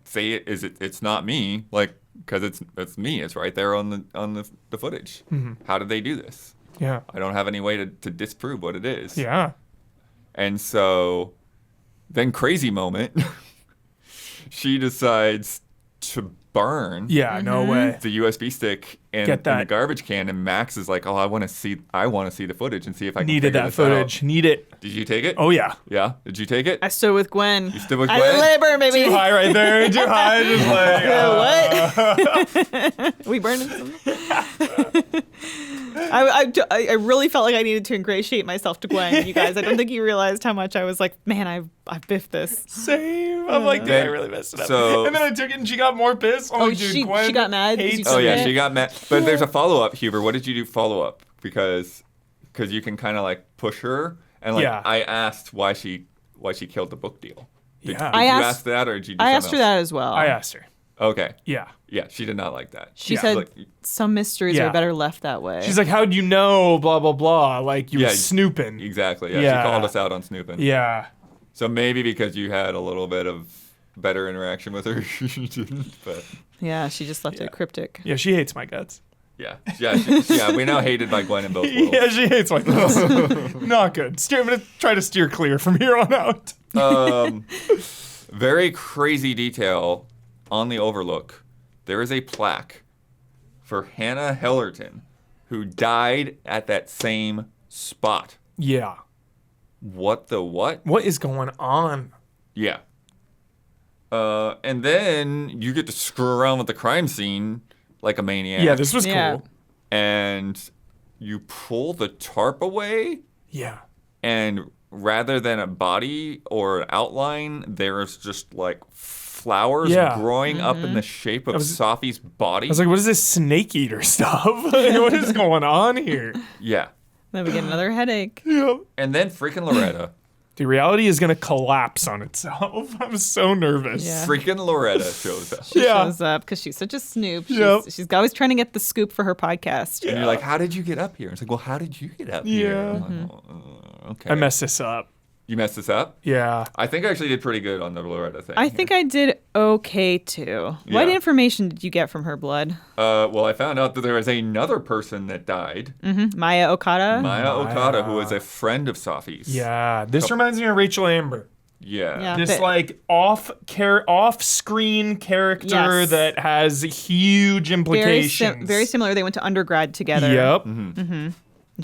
say it. It's not me, like, because it's me. It's right there on the footage. Mm-hmm. How did they do this? Yeah. I don't have any way to disprove what it is. Yeah. And so, then crazy moment, she decides to burn Yeah. No way. the USB stick in Get the that. garbage can, and Max is like, "Oh, I want to see the footage and see if I can Needed figure that this footage. out." Need it. Did you take it? Oh yeah. Yeah. Did you take it? I stood with Gwen. You stood with I Gwen? let it burn, baby. Too high right there. Too high. Just like. What? We burning something? I really felt like I needed to ingratiate myself to Gwen, you guys. I don't think you realized how much I was like, man, I biffed this. Same. I'm like, dude, I really messed it up. So- and then I took it and she got more pissed. Oh, Dude, she Gwen got mad because you hates took Oh yeah, it? she got mad. But there's a follow up, Huber. What did you do follow up? Because you can kind of like push her, and like Yeah. I asked why she killed the book deal. Did Yeah. you I ask asked- that, or did you do I asked her something that as well. I asked her. else? Okay. Yeah. Yeah, she did not like that. She Yeah. said Like, some mysteries Yeah. are better left that way. She's like, how'd you know? Blah blah blah. Like you Yeah, were snooping. exactly. Yeah, Yeah. she called us out on snooping. Yeah. So maybe because you had a little bit of better interaction with her, you didn't. But yeah, she just left it cryptic. Yeah. She hates my guts. yeah, we're now hated by Gwen in both worlds. Yeah, she hates my guts. Not good. I'm gonna try to steer clear from here on out. Very crazy detail on the Overlook. There is a plaque for Hannah Hellerton, who died at that same spot. Yeah. What the what? What is going on? Yeah. And then you get to screw around with the crime scene like a maniac. Yeah, this was Yeah. cool. And you pull the tarp away, Yeah. and rather than a body or an outline, there's just like flowers Yeah. growing up in the shape of Safi's body. I was like, what is this snake eater stuff? What is going on here? Yeah. Then we get another headache. Yeah. And then freaking Loretta. The reality is going to collapse on itself. I'm so nervous. Yeah. Freaking Loretta shows up. She Yeah. shows up because she's such a snoop. Yep. She's always trying to get the scoop for her podcast. And you're like, how did you get up here? It's like, well, how did you get up here? Yeah. I'm like, okay. I messed this up. You messed this up? Yeah. I think I actually did pretty good on the Loretta thing. I think I did okay too. What Yeah. information did you get from her blood? Well, I found out that there was another person that died. Maya Okada? Maya Okada, who was a friend of Safi's. Yeah. This reminds me of Rachel Amber. Yeah. This but- like off-screen character Yes. that has huge implications. Very similar. They went to undergrad together. Yep. And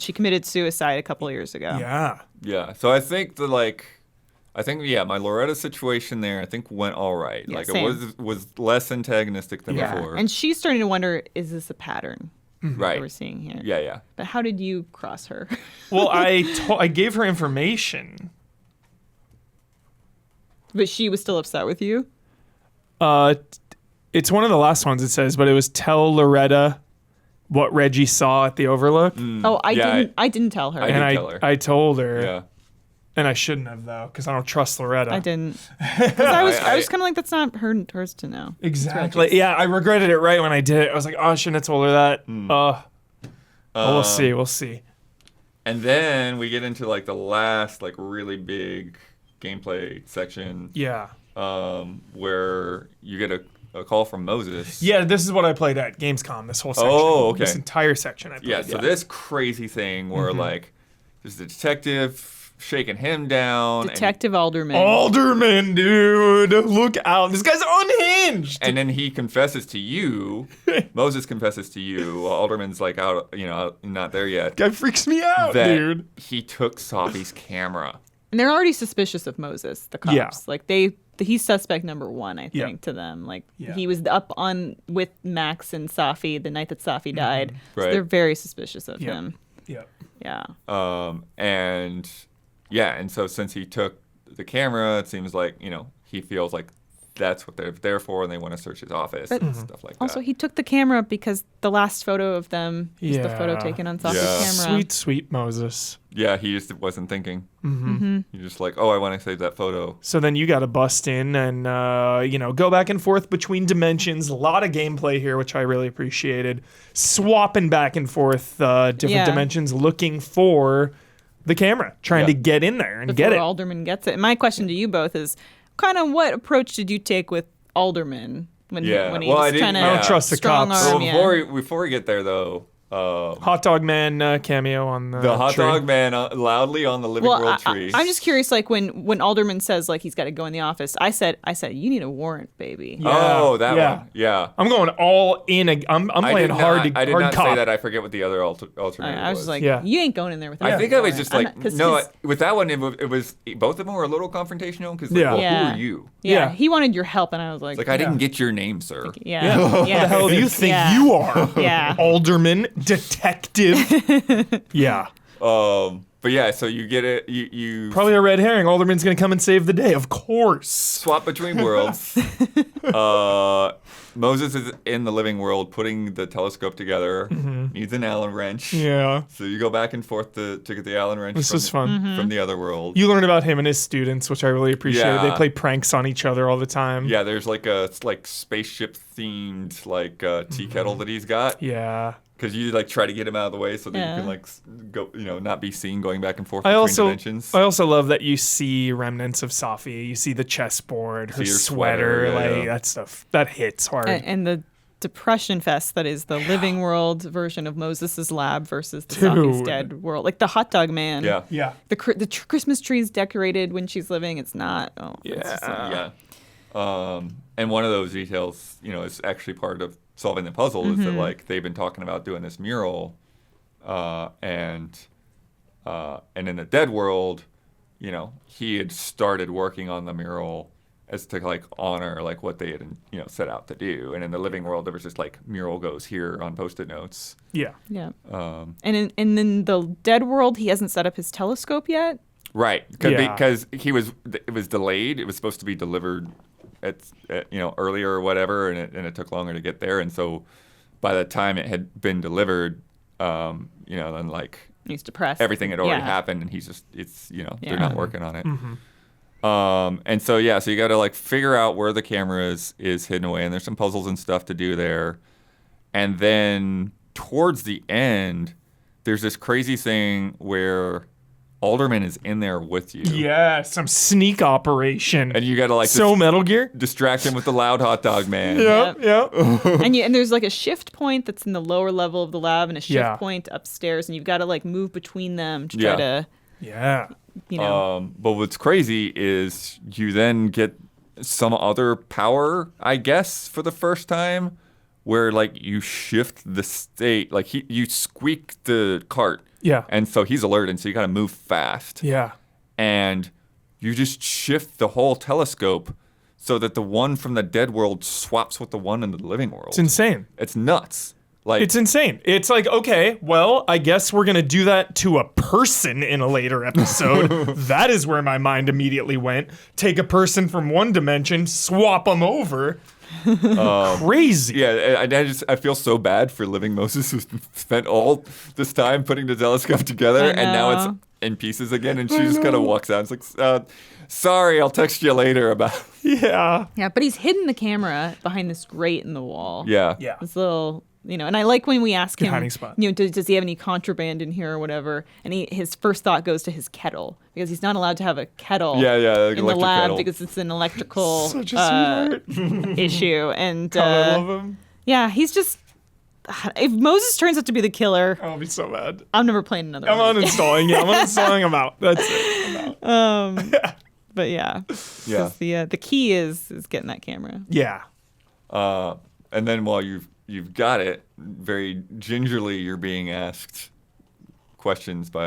she committed suicide a couple of years ago. Yeah. Yeah. So I think my Loretta situation there, I think went all right. Yeah, like same. it was less antagonistic than before. And she's starting to wonder, is this a pattern right. that we're seeing here? Yeah, yeah. But how did you cross her? Well, I gave her information. But she was still upset with you? It's one of the last ones it says, but it was tell Loretta what Reggie saw at the Overlook. Oh, Yeah, I didn't tell her. I And did tell her. I told her. Yeah. And I shouldn't have though, because I don't trust Loretta. I didn't. 'Cause I was I- kind of like, that's not hers to know. Exactly. Yeah, I regretted it right when I did it. I was like, oh, I shouldn't have told her that. We'll see. We'll see. And then we get into like the last like really big gameplay section Yeah. where you get a call from Moses. Yeah, this is what I played at Gamescom, this whole section. Oh, okay. This entire section I played. Yeah, so this crazy thing where like there's the detective shaking him down. Detective Alderman. Alderman, dude. Look out. This guy's unhinged. And then he confesses to you. Moses confesses to you. Alderman's like out, not there yet. Guy freaks me out, That dude. he took Sophie's camera. And they're already suspicious of Moses, the cops. Yeah. Like he's suspect number one, I think, to them. Like he was up on with Max and Safi the night that Safi died. So Right. they're very suspicious of him. Yeah. Yeah. And so since he took the camera, it seems like, he feels like that's what they're there for and they want to search his office and stuff like Also, that. he took the camera because the last photo of them was the photo Yeah. taken on Safi's Yeah. camera. Sweet, sweet Moses. Yeah, he just wasn't thinking. Mm-hmm. He's just like, oh, I want to save that photo. So then you got to bust in and, go back and forth between dimensions. A lot of gameplay here, which I really appreciated. Swapping back and forth different Yeah. dimensions, looking for the camera, trying to get in there and Before get it. Alderman gets it. And my question to you both is, kind of what approach did you take with Alderman when Yeah. he Well, I was didn't- trying to I don't trust the strong cops. arm So you? before we get there, though, Hot Dog Man cameo on the hot tree. dog man loudly on the living Well, world tree. I'm just curious, like when Alderman says like he's got to go in the office, I said you need a warrant, baby. Oh, that Yeah. one. Yeah. I'm going all in. I'm playing hard I did hard not cop. say that. I forget what the other alternative I was just like, Yeah. you ain't going in there with. I think I was just like, no, Cause, with that one, it was both of them were a little confrontational because, Yeah. well, Yeah. who are you? yeah, Yeah. he wanted your help, and I was like, Like, I didn't get your name, sir. yeah, What the hell do you think Yeah. you are? Yeah. Alderman, detective. Yeah. But yeah, so you get it. You Probably a red herring. Alderman's going to come and save the day. Of course. swap between worlds. Moses is in the living world putting the telescope together. Needs an Allen wrench. Yeah. So you go back and forth to get the Allen wrench. This from, was fun. from the other world. You learn about him and his students, which I really appreciated. Yeah. They play pranks on each other all the time. Yeah, there's like a spaceship themed tea kettle that he's got. Yeah. Because you like try to get him out of the way so that Yeah. you can like go, not be seen going back and forth between dimensions. I also love that you see remnants of Safi. You see the chessboard, her See her sweater, sweater, yeah. that stuff. That hits hard. and the depression fest that is the living world version of Moses's lab versus the Dude. Safi's dead world, like the hot dog man. Yeah. yeah. The Christmas tree is decorated when she's living. It's not. Oh, it's just like- Yeah. And one of those details, is actually part of solving the puzzle is that like they've been talking about doing this mural, and in the dead world, he had started working on the mural as to like honor like what they had set out to do, and in the living world there was just like mural goes here on post-it notes. Yeah. Yeah. And in the dead world, he hasn't set up his telescope yet. Right, Yeah. because it was delayed. It was supposed to be delivered at earlier or whatever, and it took longer to get there. And so by the time it had been delivered, then like He's depressed. everything had already Yeah. happened, and he's just they're Yeah. not working on it. And so so you got to like figure out where the camera is hidden away, and there's some puzzles and stuff to do there. And then towards the end, there's this crazy thing where Alderman is in there with you. Yeah. Some sneak operation. And you got to like so Metal Gear. distract him with the loud hot dog man. Yep. Yep. And there's like a shift point that's in the lower level of the lab and a shift Yeah. point upstairs, and you've got to like move between them to Yeah. try to Yeah. You know. But what's crazy is you then get some other power, I guess, for the first time, where like you shift the state, like you squeak the cart. Yeah. And so he's alert, and so you gotta move fast. Yeah. And you just shift the whole telescope so that the one from the dead world swaps with the one in the living world. It's insane. It's nuts. Like It's insane. It's like, okay, well, I guess we're going to do that to a person in a later episode. That is where my mind immediately went. Take a person from one dimension, swap them over. Crazy. Yeah, I feel so bad for living Moses, who spent all this time putting the telescope together, and now it's in pieces again, and she just kind of walks out. It's like, sorry, I'll text you later about. Yeah. Yeah, but he's hidden the camera behind this grate in the wall. Yeah. Yeah. This little, you know, and I like when we ask Good him, hiding spot. you know, does he have any contraband in here or whatever? And his first thought goes to his kettle because he's not allowed to have a kettle Like in the electric lab kettle. because it's an electrical Such a sweetheart. issue. And I love him. yeah, he's just, if Moses turns out to be the killer, I'll be so mad. I'm never playing another I'm one. uninstalling. Yeah, I'm uninstalling him out. That's it. I'm out. But yeah, Yeah. 'Cause the key is getting that camera. Yeah. And then while you've got it, very gingerly you're being asked questions by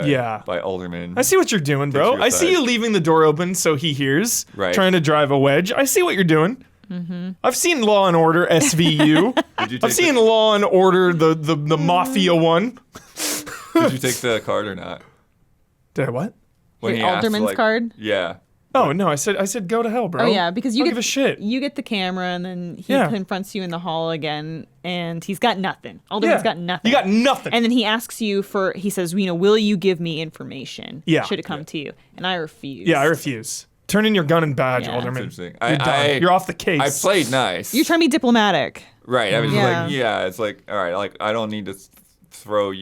Alderman. I see what you're doing, bro. Takes you I see aside. you leaving the door open so he hears. Right. Trying to drive a wedge. I see what you're doing. Mm-hmm. I've seen Law and Order SVU. Did you I've take seen Law and Order the Mafia one. Did you take the card or not? Did I what? When Your he asked, Alderman's like- card? Yeah. Oh no, I said go to hell, bro. Oh yeah, because you Don't get give a shit. You get the camera, and then he Yeah. confronts you in the hall again, and he's got nothing. Alderman's got nothing. You got nothing. And then he asks you for. He says, you know, will you give me information? Yeah. Should it come to you? And I refuse. Yeah, I refuse. Turn in your gun and badge, Yeah. Alderman. That's interesting. You're done. You're off the case. I played nice. You're trying to be diplomatic. Right. I was just Yeah. like, yeah, it's like, all right, like I don't need to throw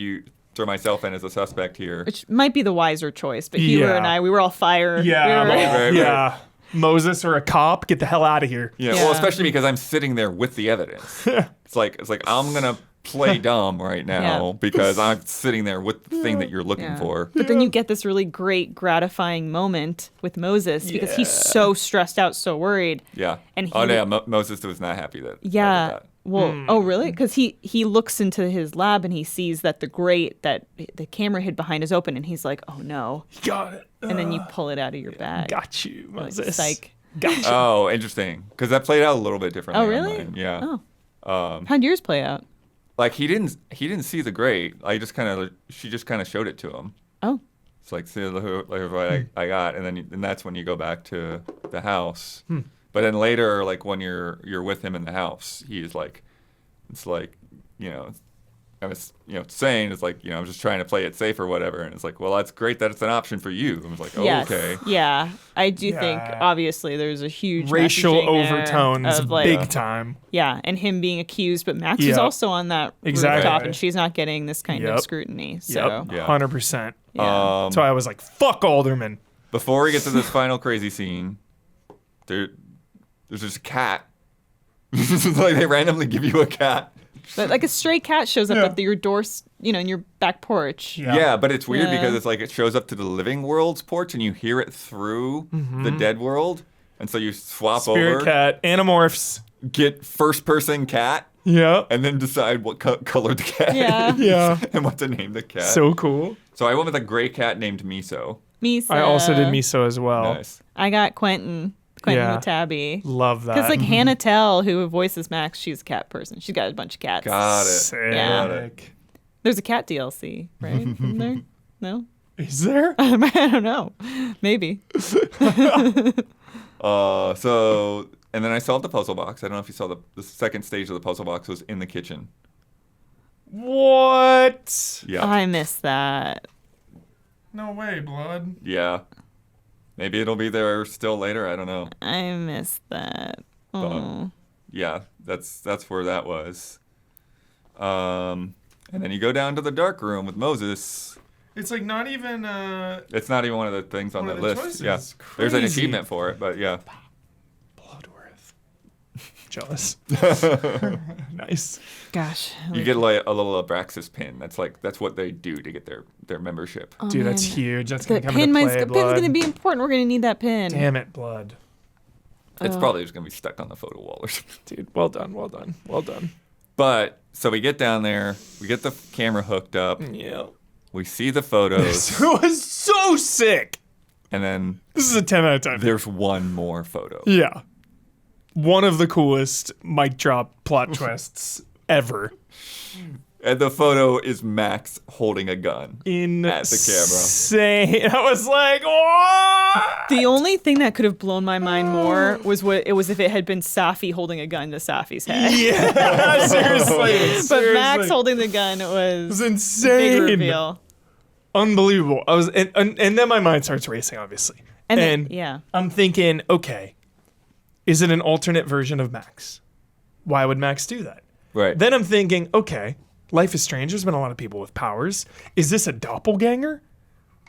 myself in as a suspect here. Which might be the wiser choice, but Hugher Yeah. and I, we were all fired. Yeah, we were, Right. yeah. Moses or a cop, get the hell out of here. Yeah, well, Yeah. especially because I'm sitting there with the evidence. it's like I'm gonna play dumb right now Yeah. because I'm sitting there with the thing that you're looking Yeah. for. But then you get this really great, gratifying moment with Moses because he's so stressed out, so worried. Yeah. And oh he- yeah, Moses was not happy that. I did Yeah. that. Well, oh really? Because he looks into his lab and he sees that the grate that the camera hid behind is open, and he's like, "Oh no!" Got it. And then you pull it out of your bag. Got you, Like, Moses. psych. Got you. Oh, interesting. Because that played out a little bit differently. Oh, on really? mine. Yeah. Oh. How'd yours play out? Like he didn't see the grate. She just kind of showed it to him. Oh. It's like, see what I got, and that's when you go back to the house. But then later, like when you're with him in the house, he's like, it's like, you know, I was, you know, saying it's like, you know, I'm just trying to play it safe or whatever, and it's like, well, that's great that it's an option for you. I was like, oh, Yes. okay. Yeah. I do think Yeah. obviously there's a huge Racial messaging there overtones, of, like, big time. Yeah, and him being accused, but Max is Yep. also on that Exactly. rooftop, and she's not getting this kind of Yep. scrutiny. So Yep, Yeah. 100%. yeah. That's why I was like, fuck Alderman. Before we get to this final crazy scene, there's just a cat. Like they randomly give you a cat. But like a stray cat shows up at your door, you know, in your back porch. Yeah, but it's weird Yeah. because it's like it shows up to the living world's porch and you hear it through the dead world. And so you swap Spirit over, cat, Animorphs. get first person cat, Yeah. and then decide what color the cat Yeah. is Yeah. and what to name the cat. So cool. So I went with a gray cat named Miso. Misa. I also did Miso as well. Nice. I got Quentin Yeah. with Tabby. Love that. Because like Hannah Tell, who voices Max, she's a cat person. She's got a bunch of cats. Got it. Sick. Yeah. There's a cat DLC, right? Isn't there? No? Is there? I don't know. Maybe. So, and then I solved the puzzle box. I don't know if you saw the second stage of the puzzle box was in the kitchen. What? Yeah. I missed that. No way, blood. Yeah. Maybe it'll be there still later. I don't know. I missed that. Oh. Yeah, that's where that was. And then you go down to the dark room with Moses. It's like not even. It's not even one of the things on One the of the list. choices. Yeah, there's an Crazy. achievement for it, but yeah. Bloodworth. Jealous. Nice. Gosh. You get like a little Abraxas pin. That's what they do to get their membership. Oh, Dude, that's man. huge. That's The going to come pin, into my play, pin's Blood. going to be important. We're going to need that pin. Damn it, Blood. It's probably just gonna be stuck on the photo wall or something. Dude, well done. But so we get down there, we get the camera hooked up, Yeah. we see the photos, It was so sick. and then This is a 10 out of 10. there's one more photo. Yeah. One of the coolest mic drop plot twists ever. And the photo is Max holding a gun at the camera. Insane. I was like, what? The only thing that could have blown my mind more was if it had been Safi holding a gun to Safi's head. Yeah, seriously. But Max holding the gun was It was big insane. reveal. Unbelievable. And then my mind starts racing, obviously. And And then- yeah. I'm thinking, okay, is it an alternate version of Max? Why would Max do that? Right. Then I'm thinking, okay, Life is Strange. There's been a lot of people with powers. Is this a doppelganger?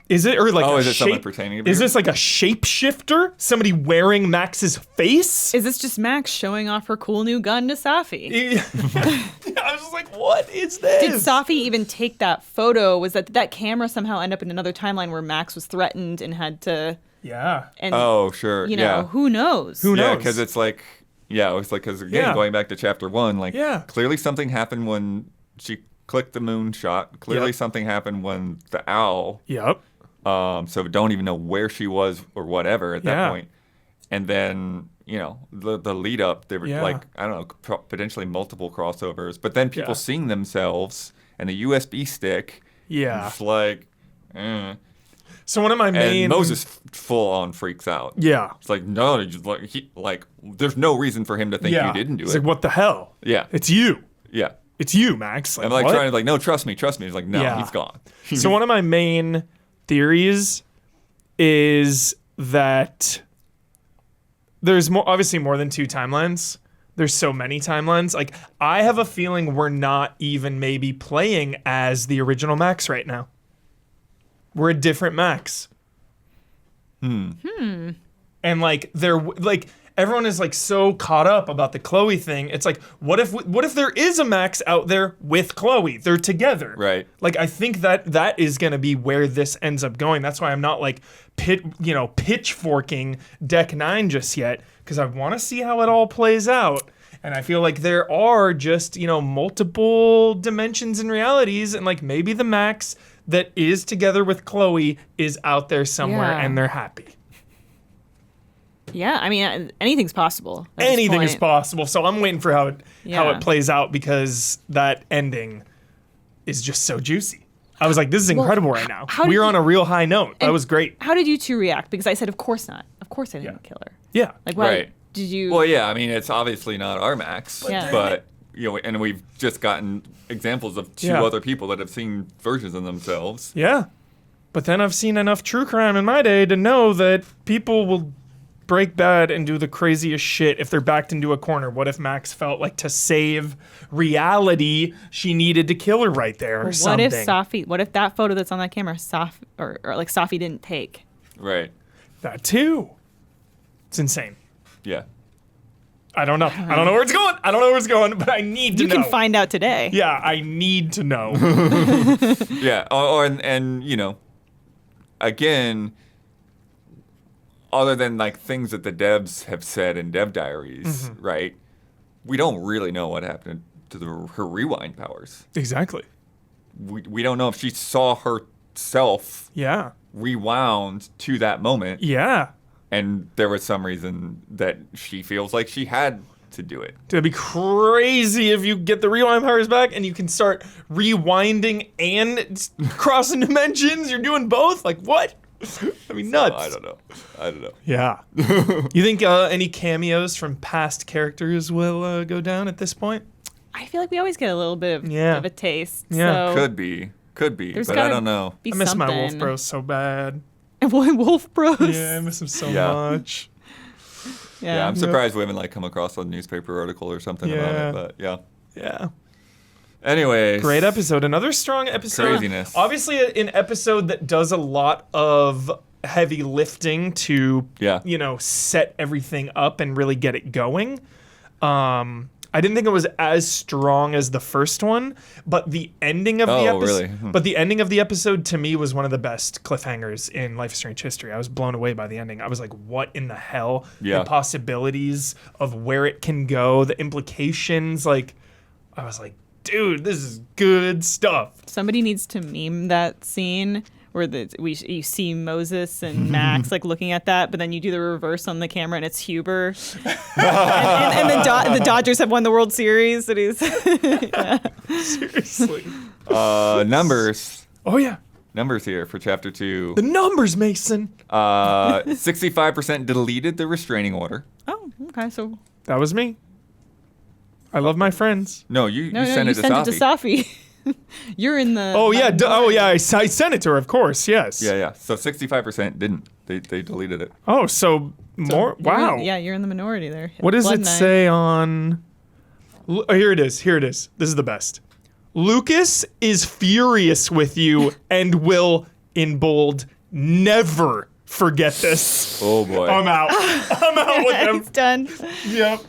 Is it or like a is it someone shape? pretending to be Is her? this like a shapeshifter? Somebody wearing Max's face? Is this just Max showing off her cool new gun to Safi? I was just like, what is this? Did Safi even take that photo? Was that camera somehow end up in another timeline where Max was threatened and had to? Yeah. And Oh, sure. you know, yeah. who knows? Who Yeah, knows? because it's like, because again, Yeah. going back to chapter 1, like, Yeah. clearly something happened when she clicked the moon shot. Clearly Yep. something happened when the owl. Yep. So we don't even know where she was or whatever at that Yeah. point. And then, the lead up, there were Yeah. like, I don't know, potentially multiple crossovers. But then people Yeah. seeing themselves and the USB stick. Yeah. It's like, So one of my main And Moses full on freaks out. Yeah. It's like, no, there's no reason for him to think Yeah. you didn't do It's it. like, what the hell? Yeah. It's you. Yeah. It's you, Max. Like, I'm like what? trying to no, trust me. He's like, no, Yeah. he's gone. So one of my main theories is that there's obviously more than 2 timelines. There's so many timelines. Like, I have a feeling we're not even maybe playing as the original Max right now. We're a different Max. And like everyone is like so caught up about the Chloe thing. It's like, what if there is a Max out there with Chloe? They're together. Right. Like, I think that is going to be where this ends up going. That's why I'm not like pitchforking Deck 9 just yet, because I want to see how it all plays out. And I feel like there are just, multiple dimensions and realities, and like maybe the Max that is together with Chloe is out there somewhere Yeah. and they're happy. Yeah, I mean, anything's possible. at this Anything is point. possible. So I'm waiting for how it Yeah. plays out, because that ending is just so juicy. I was like, this is incredible right now. how did We're you- on a real high note. That And was great. How did you two react? Because I said, of course not. Of course I didn't kill her. Yeah. Like, why Right. did you? Well, yeah, I mean, it's obviously not our Max, Yeah. but and we've just gotten examples of 2 Yeah. other people that have seen versions of themselves. Yeah. But then I've seen enough true crime in my day to know that people will break bad and do the craziest shit if they're backed into a corner. What if Max felt like, to save reality, she needed to kill her right there or What something? What if that photo that's on that camera, Safi didn't take? Right. That too. It's insane. Yeah. I don't know. I don't know where it's going, but I need to You know. can find out today. Yeah, I need to know. Yeah. And again, other than like things that the devs have said in dev diaries, right? We don't really know what happened to her rewind powers. Exactly. We don't know if she saw herself Yeah. rewound to that moment, Yeah. and there was some reason that she feels like she had to do it. It'd be crazy if you get the rewind powers back and you can start rewinding and crossing dimensions. You're doing both? Like, what? I mean, nuts. I don't know. Yeah. You think any cameos from past characters will go down at this point? I feel like we always get a little bit of, Yeah. of a taste. Yeah. So Could be, there's but I gotta don't know. Be I miss my Wolf something. Bros so bad. Wolf Bros. Yeah, I miss him so Yeah. much. Yeah, I'm surprised we haven't like come across a newspaper article or something about Yeah. it, but yeah. Yeah. Anyways. Great episode. Another strong episode. Craziness. Obviously, an episode that does a lot of heavy lifting to, Yeah. set everything up and really get it going. I didn't think it was as strong as the first one, but the ending of the episode, really? but the ending of the episode to me was one of the best cliffhangers in Life is Strange history. I was blown away by the ending. I was like, what in the hell? Yeah. The possibilities of where it can go, the implications. Like, I was like, dude, this is good stuff. Somebody needs to meme that scene where you see Moses and Max like looking at that, but then you do the reverse on the camera and it's Huber, and the Dodgers have won the World Series. And he's Seriously. Numbers. Oh yeah, Numbers here for chapter 2. the numbers, Mason. 65% deleted the restraining order. oh, okay. So That was me. I love my friends. No, you no, sent you it to sent Safi. it to Safi. You're in the. Oh yeah, I sent it to her, of course. Yes. Yeah. So 65% didn't. They deleted it. Oh, so more. You're Wow. you're in the minority there. What does Blood it Knight. say on? Oh, here it is. This is the best. Lucas is furious with you and will, in bold, never forget this. Oh boy. I'm out. I'm out with him. He's done. Yep.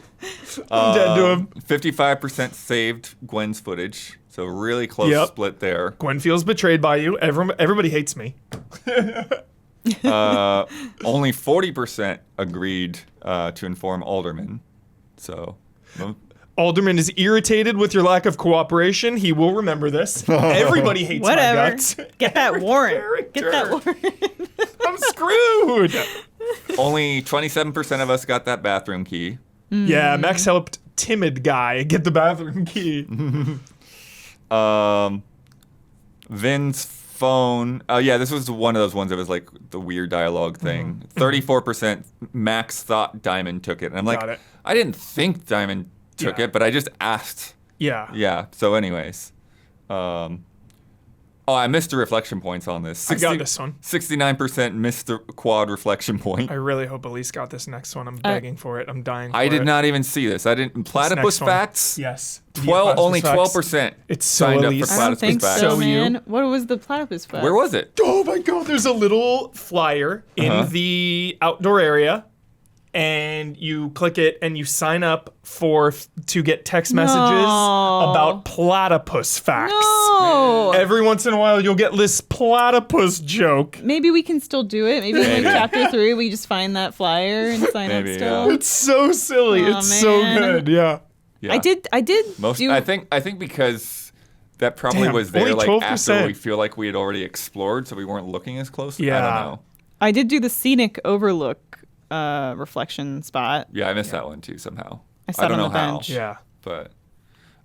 I'm dead to him. 55% saved Gwen's footage. So really close Yep. split there. Gwen feels betrayed by you. Everybody hates me. Only 40% agreed to inform Alderman. So, Alderman is irritated with your lack of cooperation. He will remember this. Everybody hates my Whatever. guts. Get that warrant. Get that warrant. I'm screwed. only 27% of us got that bathroom key. Yeah, Max helped timid guy get the bathroom key. Vin's phone. Oh yeah, this was one of those ones that was like the weird dialogue thing. 34% Max thought Diamond took it, and I'm like, Got it. I didn't think Diamond took Yeah. it, but I just asked. Yeah. Yeah. So, anyways, I missed the reflection points on this. I got this one. 69% missed the quad reflection point. I really hope Elyse got this next one. I'm begging for it. I'm dying for I did it. not even see this. I didn't. Platypus next one. facts. Yes. 12. Only Platypus facts. 12%. It's so signed up Elyse. for I don't platypus think facts. so, So you- man. What was the platypus fact? Where was it? Oh my god, there's a little flyer in the outdoor area, and you click it and you sign up to get text messages No. about platypus facts. No. Every once in a while you'll get this platypus joke. Maybe we can still do it. Maybe in like Maybe. chapter 3 we just find that flyer and sign Maybe, up still. yeah. It's so silly. Aw, It's so man. good. Yeah. Yeah. I did Most. do I think because that probably Damn, was there only like 12%. after we feel like we had already explored, so we weren't looking as close. I Yeah. don't know. I did do the scenic overlook reflection spot. Yeah, I missed that one too somehow. I sat don't on know the how. bench. Yeah. But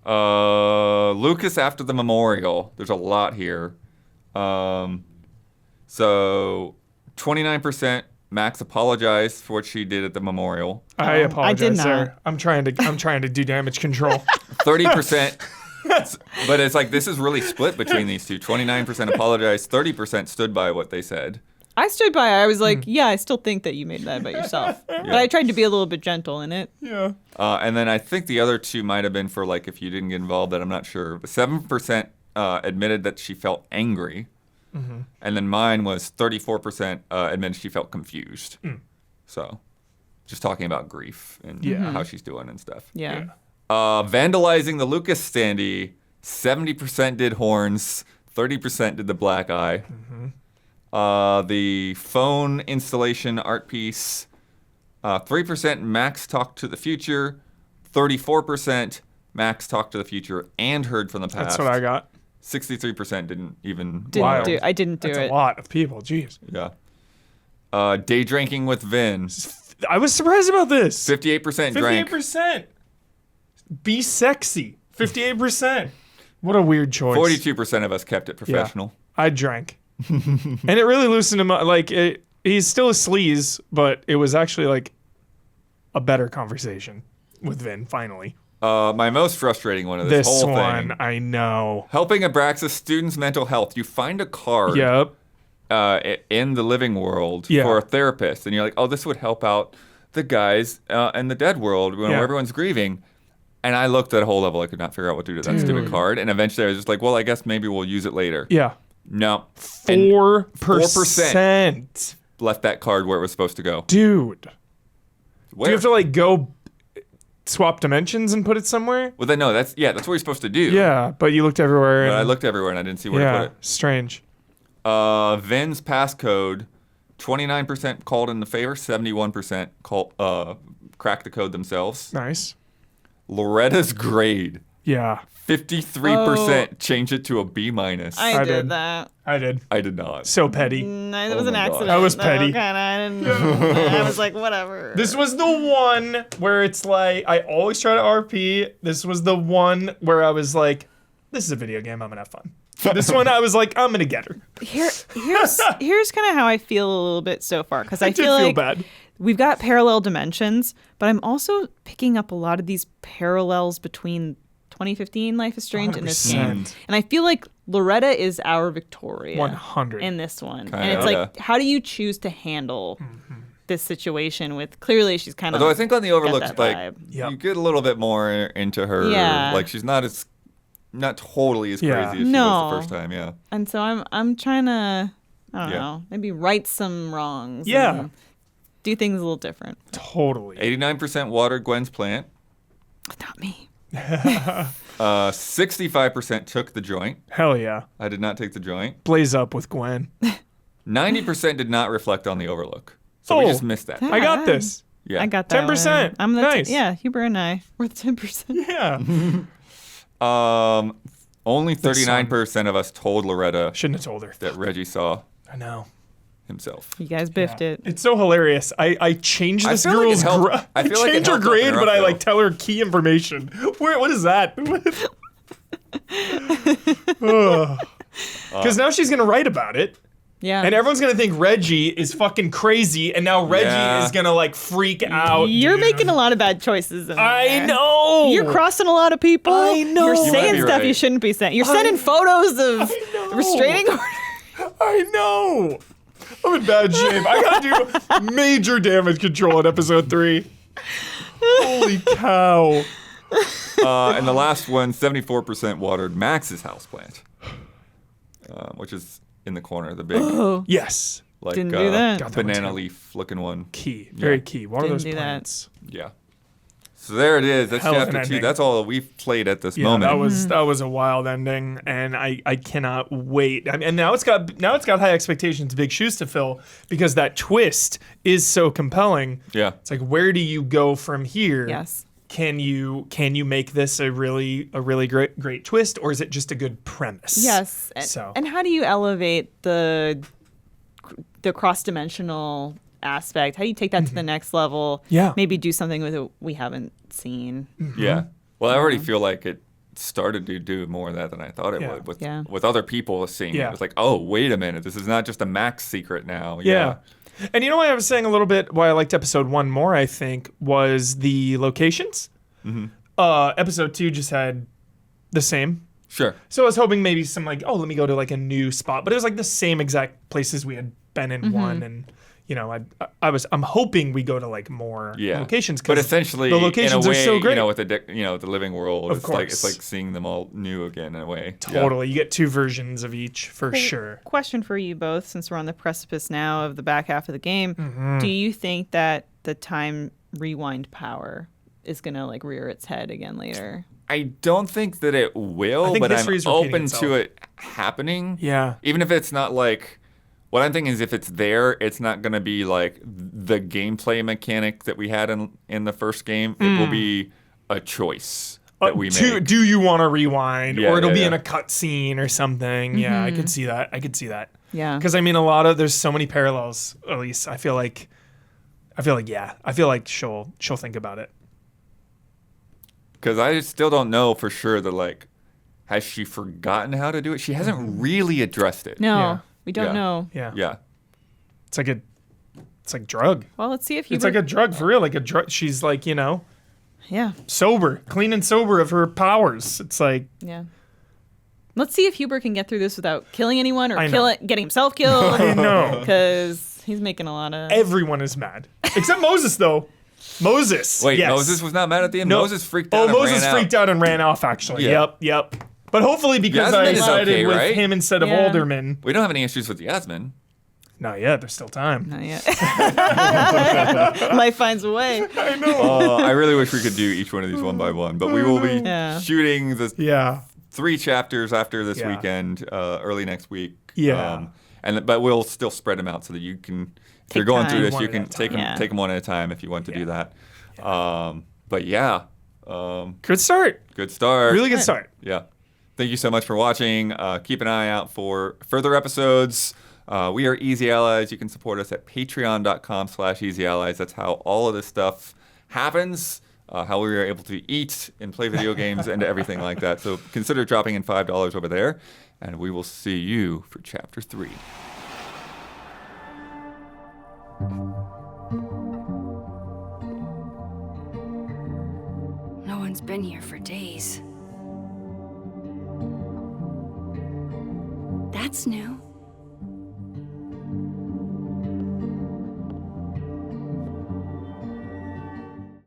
Lucas after the memorial. There's a lot here. So 29% Max apologized for what she did at the memorial. I apologize, did not. sir. I'm trying to do damage control. 30%. But it's like this is really split between these two. 29% apologized. 30% stood by what they said. I stood by. I was like, yeah, I still think that you made that about yourself. But I tried to be a little bit gentle in it. Yeah. And then I think the other two might have been for like if you didn't get involved, that I'm not sure. But 7% admitted that she felt angry. And then mine was 34% admitted she felt confused. So just talking about grief and how she's doing and stuff. Yeah. Vandalizing the Lucas standee, 70% did horns, 30% did the black eye. The phone installation art piece, 3% Max talked to the future, 34% Max talked to the future and heard from the past. That's what I got. 63% didn't even. Wild. I didn't do That's it. a lot of people. Jeez. Yeah. Day drinking with Vin, I was surprised about this. 58% drank. 58%. Be sexy. 58%. What a weird choice. 42% of us kept it professional. I drank. And it really loosened him up. Like, he's still a sleaze, but it was actually like a better conversation with Vin, finally. My most frustrating one of this This whole one, thing. I know. Helping Abraxas students' mental health. You find a card Yep. in the living world Yeah. for a therapist, and you're like, oh, this would help out the guys in the dead world when Yeah. everyone's grieving. And I looked at a whole level. I could not figure out what to do to that stupid card. And eventually I was just like, well, I guess maybe we'll use it later. Yeah. No. And 4%. left that card where it was supposed to go. Dude. Where? Do you have to like go swap dimensions and put it somewhere? Well, then no, that's what you're supposed to do. Yeah, but you looked everywhere. But And, I looked everywhere and I didn't see where to put it. Strange. Ven's passcode, 29% called in the favor, 71% cracked the code themselves. Nice. Loretta's grade, Yeah, 53% changed it to a B minus. I did. did that. I did. I did not. So petty. That was Oh an my God. accident. That was though, petty. kinda. I didn't. I was like, whatever. This was the one where it's like, I always try to RP. This was the one where I was like, this is a video game. I'm going to have fun. This one, I was like, I'm going to get her. Here's kind of how I feel a little bit so far, because I did feel like bad. we've got parallel dimensions, but I'm also picking up a lot of these parallels between 2015 Life is Strange and this game. 100%. And I feel like Loretta is our Victoria 100. in this one. Kinda, and it's okay. like, how do you choose to handle this situation with, clearly she's kind of Although I think on the Overlooked, that like, vibe. Yep. you get a little bit more into her. Yeah. Like, she's not totally as Yeah. crazy as she No. was the first time, yeah. And so I'm trying to, I don't Yeah. know, maybe right some wrongs. Yeah. and do things a little different. Totally. 89% watered Gwen's plant. Not me. 65% took the joint. Hell yeah. I did not take the joint. Blaze up with Gwen. 90% did not reflect on the Overlook. So we Oh. just missed that. I got this. Yeah. I got that 10%. one. I'm the Nice. yeah, Huber and I. We're the 10%. Yeah. Only 39% of us told Loretta Shouldn't have told her. that Reggie saw I know. himself. You guys biffed it. It's so hilarious. I changed I this feel like it girl's helped- grade. I feel like it change her helped open grade, her but up, I like though. tell her key information. What is that? Because now she's gonna write about it, Yeah. and everyone's gonna think Reggie is fucking crazy, and now Reggie Yeah. is gonna like freak out. You're dude. making a lot of bad choices. In I there. know. You're crossing a lot of people. I know. You're You might saying be stuff right. you shouldn't be saying. You're sending photos of know. restraining order. I know. I'm in bad shape. I gotta do major damage control in episode 3. Holy cow. And the last one, 74% watered Max's houseplant, which is in the corner, the big, Yes. like, Didn't do that. God, that one's banana terrible. leaf looking one. Key. Very key. One of Didn't those do that. plants. Yeah. So there it is. That's Hell of an chapter 2. ending. That's all we've played at this Yeah, moment. that was a wild ending, and I cannot wait. I mean, and now it's got high expectations, big shoes to fill, because that twist is so compelling. Yeah. It's like, where do you go from here? Yes. Can you make this a really great twist, or is it just a good premise? Yes. And, So and how do you elevate the cross-dimensional aspect? How do you take that to the next level? Yeah. Maybe do something with it we haven't seen. Yeah. Well, I already feel like it started to do more of that than I thought it Yeah. would Yeah. with other people seeing Yeah. it. It's like, oh, wait a minute. This is not just a Max secret now. Yeah. And you know why I was saying a little bit why I liked episode 1 more, I think, was the locations. Episode 2 just had the same. Sure. So I was hoping maybe some like, oh, let me go to like a new spot. But it was like the same exact places we had been in one, and you know, I'm hoping we go to like more Yeah. locations. But 'cause essentially, the locations in a way, are so great. you know, with the living world, Of it's course. like seeing them all new again in a way. Totally, you get 2 versions of each for sure. Question for you both, since we're on the precipice now of the back half of the game. Mm-hmm. Do you think that the time rewind power is going to like rear its head again later? I don't think that it I will, think but I'm history's repeating open itself. to it happening. Yeah. Even if it's not like, what I'm thinking is if it's there, it's not going to be like the gameplay mechanic that we had in the first game. It will be a choice that we make. Do you want to rewind, Yeah, or it'll yeah, be yeah. in a cutscene or something? Yeah, I could see that. Yeah. Because I mean, there's so many parallels. Elyse, I feel like she'll think about it. Because I still don't know for sure that, like, has she forgotten how to do it? She hasn't really addressed it. No, Yeah. we don't Yeah. know. Yeah. Yeah. It's like drug. Well, let's see if It's Hubert. like a drug for real. Like a drug. She's like, you know, yeah, sober, clean and sober of her powers. It's like, yeah. Let's see if Hubert can get through this without killing anyone or I know. getting himself killed. I know. Because he's making a lot of. Everyone is mad. Except Moses, though. Moses. Wait, yes. Moses was not mad at the end? No. Moses freaked out. Oh, and Moses ran freaked out and ran off, actually. Yeah. Yep. But hopefully because Yasmin I is sided okay, with right? him instead of Yeah. Alderman. We don't have any issues with Yasmin. Not yet. There's still time. Not yet. Life finds a way. I know. I really wish we could do each one of these one by one, but we will be Yeah. shooting the Yeah. 3 chapters after this Yeah. weekend, early next week. Yeah. But we'll still spread them out so that you can, if you're Take going through time. this, One you at can a take them, time. Yeah. take them one at a time if you want to do that. But Good start. good start. Really good start. Yeah. Thank you so much for watching. Keep an eye out for further episodes. We are Easy Allies. You can support us at patreon.com/easyallies. That's how all of this stuff happens, how we are able to eat and play video games and everything like that. So consider dropping in $5 over there, and we will see you for Chapter 3. No one's been here for days. That's new.